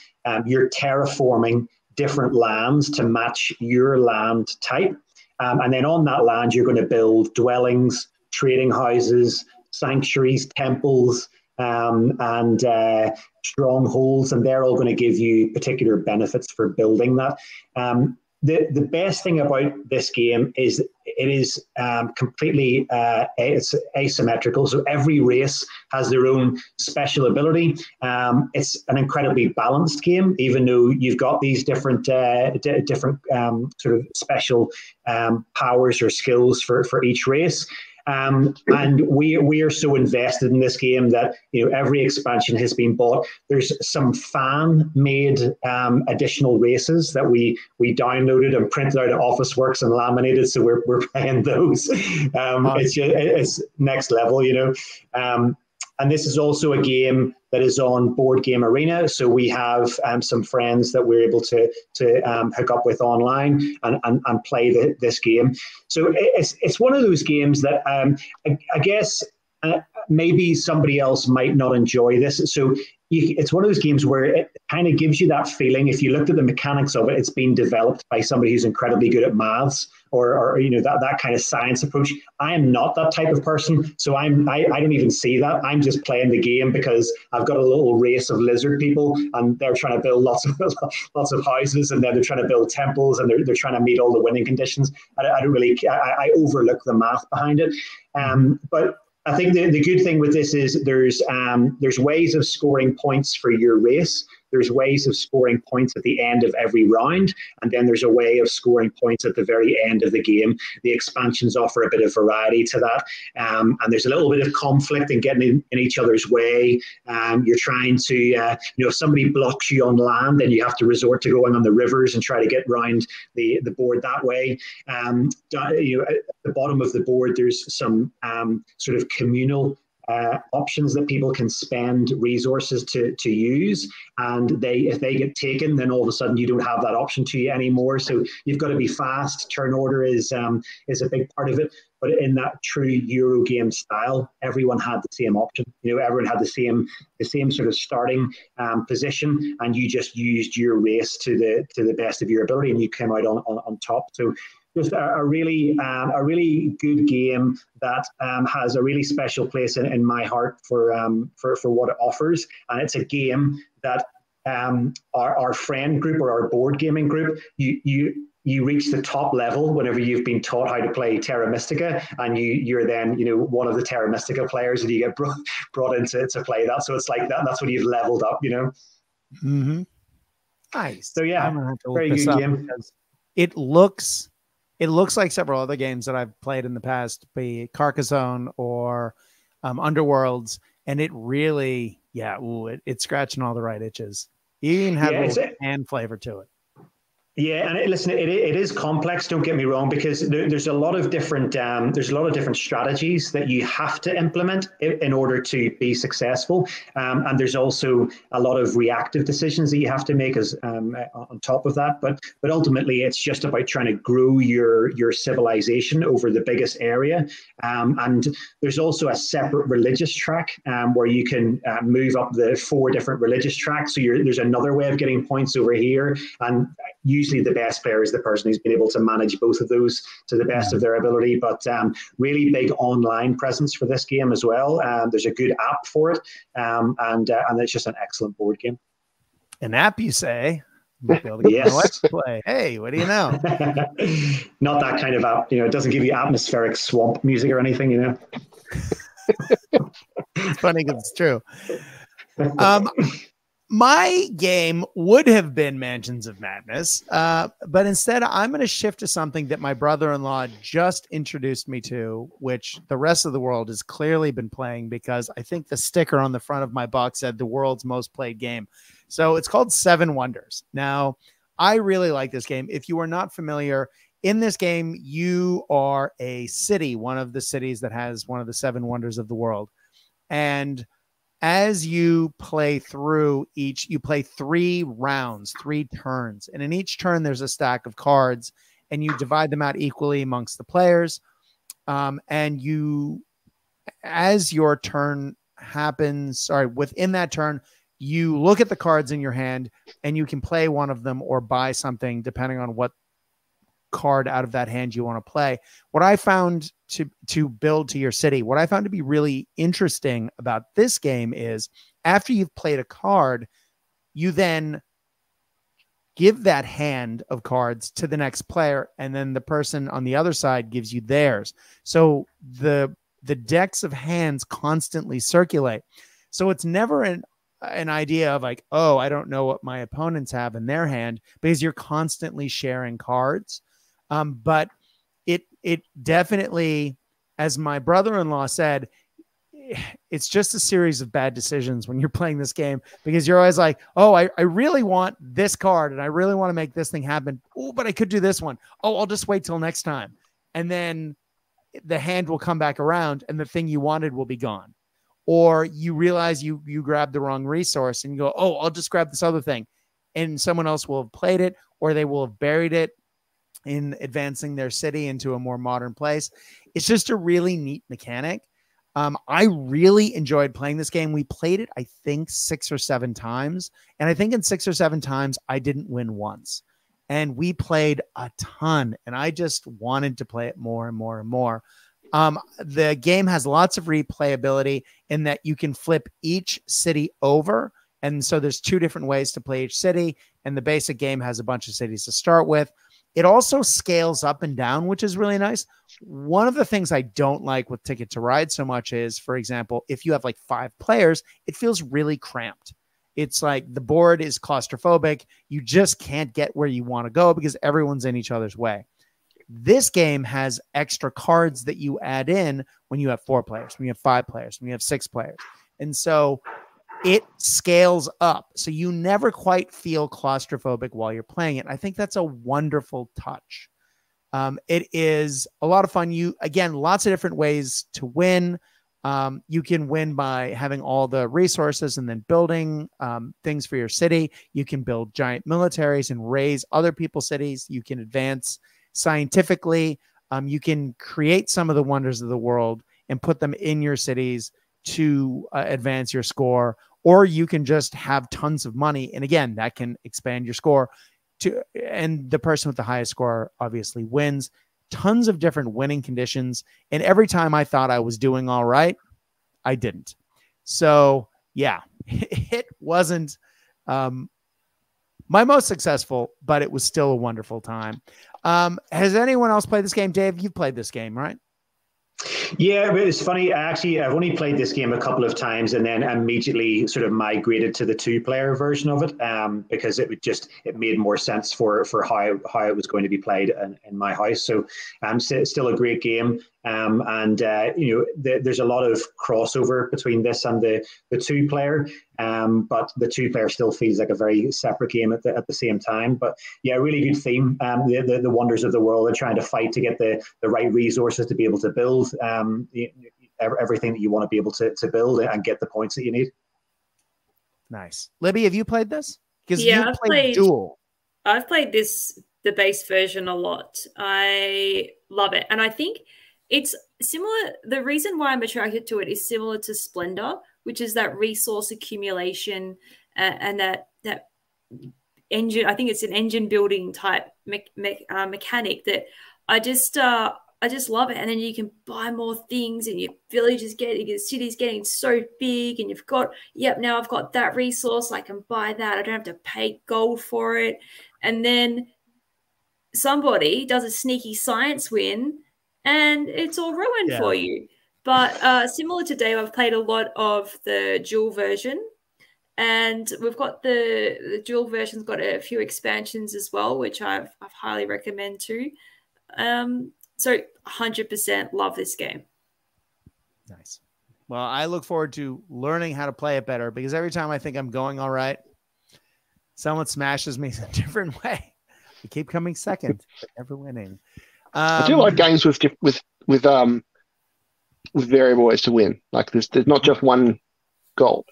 You're terraforming different lands to match your land type, and then on that land, you're going to build dwellings, trading houses, sanctuaries, temples, and strongholds, and they're all going to give you particular benefits for building that. The best thing about this game is it is completely it's asymmetrical. So every race has their own special ability. It's an incredibly balanced game, even though you've got these different sort of special powers or skills for each race. And we are so invested in this game that, you know, every expansion has been bought. There's some fan-made additional races that we downloaded and printed out at Officeworks and laminated, so we're playing those. It's next level, you know. And this is also a game that is on Board Game Arena. So we have some friends that we're able to hook up with online and play this game. So it's one of those games that I guess maybe somebody else might not enjoy this. So it's one of those games where it kind of gives you that feeling. If you looked at the mechanics of it, it's been developed by somebody who's incredibly good at maths or you know, that kind of science approach. I am not that type of person, so I don't even see that. I'm just playing the game because I've got a little race of lizard people, and they're trying to build lots of houses, and then they're trying to build temples, and they're trying to meet all the winning conditions. I don't really. I overlook the math behind it, but I think the good thing with this is there's ways of scoring points for your race. There's ways of scoring points at the end of every round, and then there's a way of scoring points at the very end of the game. The expansions offer a bit of variety to that, and there's a little bit of conflict in getting in each other's way. You're trying to, you know, if somebody blocks you on land, then you have to resort to going on the rivers and try to get around the board that way. You know, at the bottom of the board, there's some sort of communal options that people can spend resources to use, and if they get taken, then all of a sudden you don't have that option to you anymore. So you've got to be fast. Turn order is a big part of it, but in that true Euro game style, everyone had the same option. You know, everyone had the same sort of starting position, and you just used your race to the best of your ability, and you came out on top. So just a really good game that has a really special place in my heart for what it offers. And it's a game that our friend group or our board gaming group, you reach the top level whenever you've been taught how to play Terra Mystica, and you're then, you know, one of the Terra Mystica players, and you get brought into to play that. So it's like that's when you've leveled up, you know. Mm-hmm. Nice. So yeah, I'm gonna have to look very this good up game. because it looks like several other games that I've played in the past, be it Carcassonne or Underworlds, and it really, it's scratching all the right itches. You even have a little hand flavor to it. Yeah, and listen, it is complex. Don't get me wrong, because there's a lot of different strategies that you have to implement in order to be successful, and there's also a lot of reactive decisions that you have to make as on top of that. But ultimately, it's just about trying to grow your civilization over the biggest area, and there's also a separate religious track where you can move up the 4 different religious tracks. So there's another way of getting points over here, and usually the best player is the person who's been able to manage both of those to the best of their ability. But really big online presence for this game as well. There's a good app for it, and it's just an excellent board game. An app, you say? Yes. Play. Hey, what do you know? Not that kind of app. You know, it doesn't give you atmospheric swamp music or anything. You know. It's funny because it's true. My game would have been Mansions of Madness, but instead I'm going to shift to something that my brother-in-law just introduced me to, which the rest of the world has clearly been playing because I think the sticker on the front of my box said the world's most played game. So it's called Seven Wonders. Now, I really like this game. If you are not familiar, in this game, you are a city, one of the cities that has one of the seven wonders of the world. And as you play through you play 3 rounds, 3 turns. And in each turn, there's a stack of cards and you divide them out equally amongst the players. And as your turn happens, within that turn, you look at the cards in your hand and you can play one of them or buy something depending on what card out of that hand you want to play. What I found to build to your city, what I found to be really interesting about this game is after you've played a card, you then give that hand of cards to the next player, and then the person on the other side gives you theirs. So the decks of hands constantly circulate. So it's never an idea of like, oh, I don't know what my opponents have in their hand, because you're constantly sharing cards. But it definitely, as my brother-in-law said, it's just a series of bad decisions when you're playing this game, because you're always like, oh, I really want this card and I really want to make this thing happen. Oh, but I could do this one. Oh, I'll just wait till next time. And then the hand will come back around and the thing you wanted will be gone. Or you realize you grabbed the wrong resource and you go, oh, I'll just grab this other thing. And someone else will have played it, or they will have buried it in advancing their city into a more modern place. It's just a really neat mechanic. I really enjoyed playing this game. We played it, I think, 6 or 7 times. And I think in 6 or 7 times, I didn't win once. And we played a ton. And I just wanted to play it more and more and more. The game has lots of replayability in that you can flip each city over. And so there's 2 different ways to play each city. And the basic game has a bunch of cities to start with. It also scales up and down, which is really nice. One of the things I don't like with Ticket to Ride so much is, for example, if you have like 5 players, it feels really cramped. It's like the board is claustrophobic. You just can't get where you want to go because everyone's in each other's way. This game has extra cards that you add in when you have 4 players, when you have 5 players, when you have 6 players. And so it scales up. So you never quite feel claustrophobic while you're playing it. I think that's a wonderful touch. It is a lot of fun. Again, lots of different ways to win. You can win by having all the resources and then building things for your city. You can build giant militaries and raise other people's cities. You can advance scientifically. You can create some of the wonders of the world and put them in your cities to advance your score. Or you can just have tons of money. And again, that can expand your score and the person with the highest score obviously wins. Tons of different winning conditions. And every time I thought I was doing all right, I didn't. So yeah, it wasn't my most successful, but it was still a wonderful time. Has anyone else played this game? Dave, you've played this game, right? Yeah, but it's funny. I've only played this game a couple of times and then immediately sort of migrated to the 2-player version of it because it made more sense for how it was going to be played in my house. So still a great game. There's a lot of crossover between this and the 2-player, but the 2-player still feels like a very separate game at the same time. But yeah, really good theme. The wonders of the world and trying to fight to get the right resources to be able to build everything that you want to be able to build and get the points that you need. Nice. Libby, have you played this? Because yeah, you played Duel. I've played the base version a lot. I love it. And I think it's similar. The reason why I'm attracted to it is similar to Splendor, which is that resource accumulation and that engine. I think it's an engine building type mechanic that I just love it. And then you can buy more things, and your village is your city's getting so big, and you've got, now I've got that resource. I can buy that. I don't have to pay gold for it. And then somebody does a sneaky science win, and it's all ruined for you. But similar to Dave, I've played a lot of the dual version. And we've got the dual version's got a few expansions as well, which I've highly recommend too. So 100% love this game. Nice. Well, I look forward to learning how to play it better, because every time I think I'm going all right, someone smashes me in a different way. I keep coming second, but never winning. I do like games with variable ways to win. Like there's not just one goal.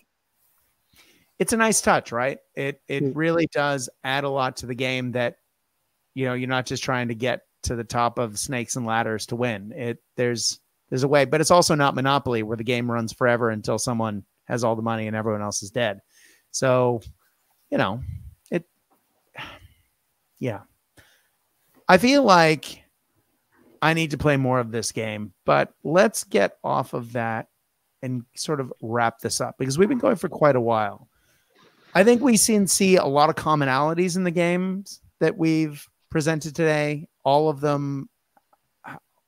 It's a nice touch, right? It really does add a lot to the game, that, you know, you're not just trying to get to the top of snakes and ladders to win. There's a way, but it's also not Monopoly, where the game runs forever until someone has all the money and everyone else is dead. So, you know, yeah. I feel like I need to play more of this game, but let's get off of that and sort of wrap this up, because we've been going for quite a while. I think we see a lot of commonalities in the games that we've presented today. All of them,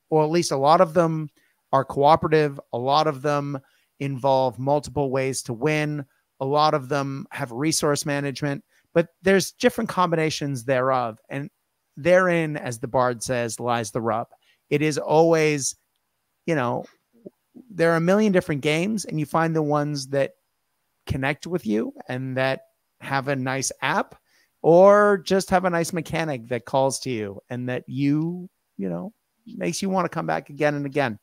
or at least a lot of them, are cooperative. A lot of them involve multiple ways to win. A lot of them have resource management, but there's different combinations thereof. And therein, as the Bard says, lies the rub. It is always, you know, there are a million different games, and you find the ones that connect with you and that have a nice app, or just have a nice mechanic that calls to you and that you know, makes you want to come back again and again.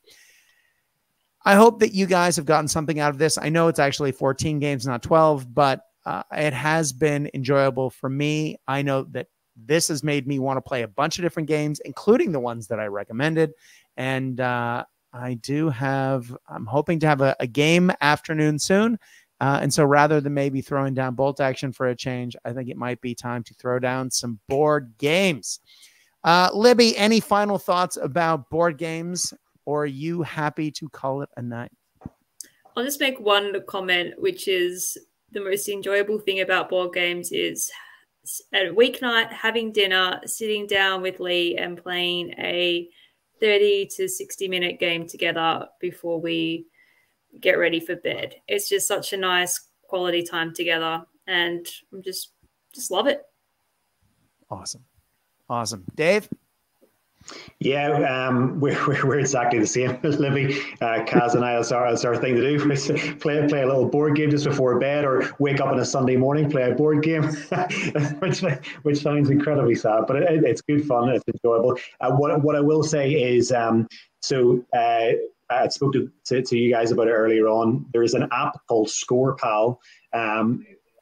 I hope that you guys have gotten something out of this. I know it's actually 14 games, not 12, but it has been enjoyable for me. I know that this has made me want to play a bunch of different games, including the ones that I recommended. And I'm hoping to have a game afternoon soon. And so rather than maybe throwing down bolt action for a change, I think it might be time to throw down some board games. Libby, any final thoughts about board games, or are you happy to call it a night? I'll just make one comment, which is the most enjoyable thing about board games is at a weeknight, having dinner, sitting down with Lee and playing a 30 to 60-minute game together before we get ready for bed. It's just such a nice quality time together, and I'm just love it. Awesome. Dave? Yeah, we're exactly the same as Libby. Kaz and I, it's our thing to do. Play a little board game just before bed, or wake up on a Sunday morning, play a board game, which sounds incredibly sad, but it's good fun. It's enjoyable. What I will say is, I spoke to you guys about it earlier on. There is an app called ScorePal.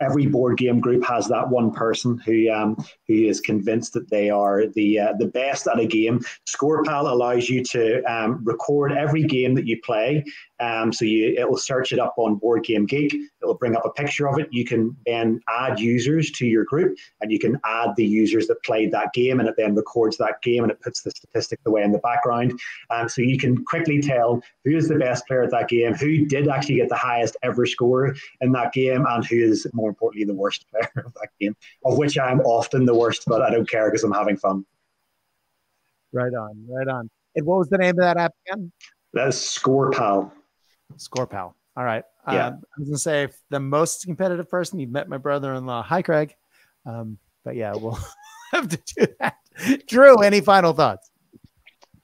Every board game group has that one person who is convinced that they are the best at a game. ScorePal allows you to record every game that you play. It will search it up on Board Game Geek. It will bring up a picture of it. You can then add users to your group, and you can add the users that played that game, and it then records that game, and it puts the statistics away in the background. So you can quickly tell who is the best player at that game, who did actually get the highest ever score in that game, and who is, more importantly, the worst player of that game, of which I'm often the worst, but I don't care because I'm having fun. Right on. And what was the name of that app again? That's ScorePal. ScorePal. All right. Yeah. I was going to say, the most competitive person, you've met my brother-in-law. Hi, Craig. But yeah, we'll have to do that. Drew, any final thoughts?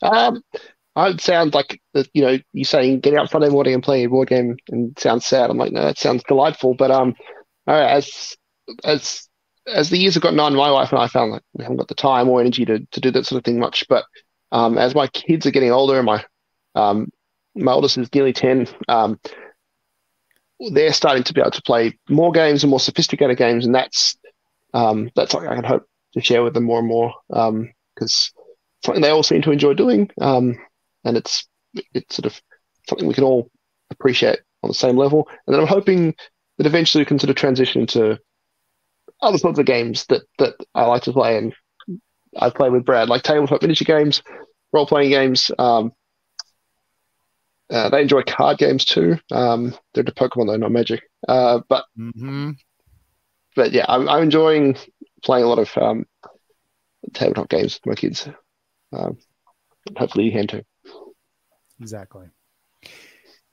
It sounds like, you saying get out Sunday morning and play a board game, and it sounds sad. I'm like, no, that sounds delightful. But all right, as the years have gotten on, my wife and I found like we haven't got the time or energy to do that sort of thing much. But as my kids are getting older, and my oldest is nearly 10, they're starting to be able to play more games and more sophisticated games, and that's something I can hope to share with them more and more, because something they all seem to enjoy doing, and it's sort of something we can all appreciate on the same level. And then I'm hoping that eventually we can sort of transition into other sorts of games that I like to play, and I play with Brad, like tabletop miniature games, role-playing games. They enjoy card games too. They're into Pokemon though, not Magic. But yeah, I'm enjoying playing a lot of tabletop games with my kids. Hopefully you can too. Exactly.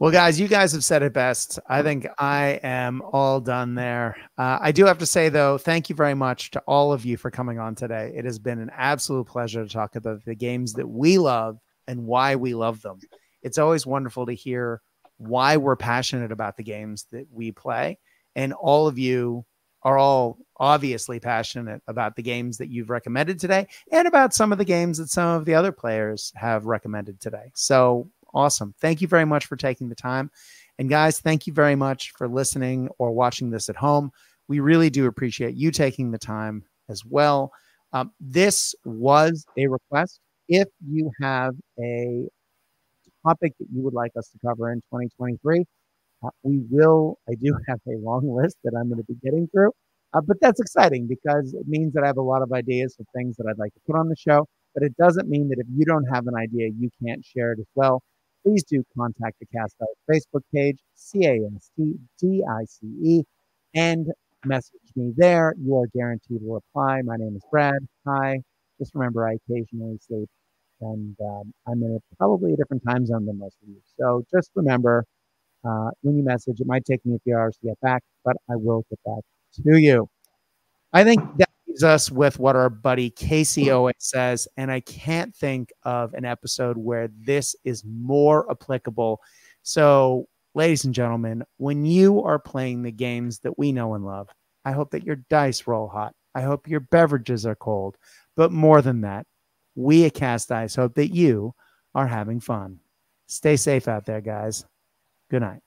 Well, guys, you guys have said it best. I think I am all done there. I do have to say, though, thank you very much to all of you for coming on today. It has been an absolute pleasure to talk about the games that we love and why we love them. It's always wonderful to hear why we're passionate about the games that we play. And all of you are all obviously passionate about the games that you've recommended today and about some of the games that some of the other players have recommended today. So awesome. Thank you very much for taking the time. And guys, thank you very much for listening or watching this at home. We really do appreciate you taking the time as well. This was a request. If you have a topic that you would like us to cover in 2023, I do have a long list that I'm going to be getting through, but that's exciting because it means that I have a lot of ideas of things that I'd like to put on the show, but it doesn't mean that if you don't have an idea, you can't share it as well. Please do contact the Cast Dice Facebook page, CASTDICE, and message me there. You are guaranteed a reply. My name is Brad. Hi. Just remember, I occasionally sleep, and I'm in probably a different time zone than most of you. So just remember, when you message, it might take me a few hours to get back, but I will get back to you. I think that leaves us with what our buddy Casey always says, and I can't think of an episode where this is more applicable. So, ladies and gentlemen, when you are playing the games that we know and love, I hope that your dice roll hot. I hope your beverages are cold. But more than that, we at Cast Dice hope that you are having fun. Stay safe out there, guys. Good night.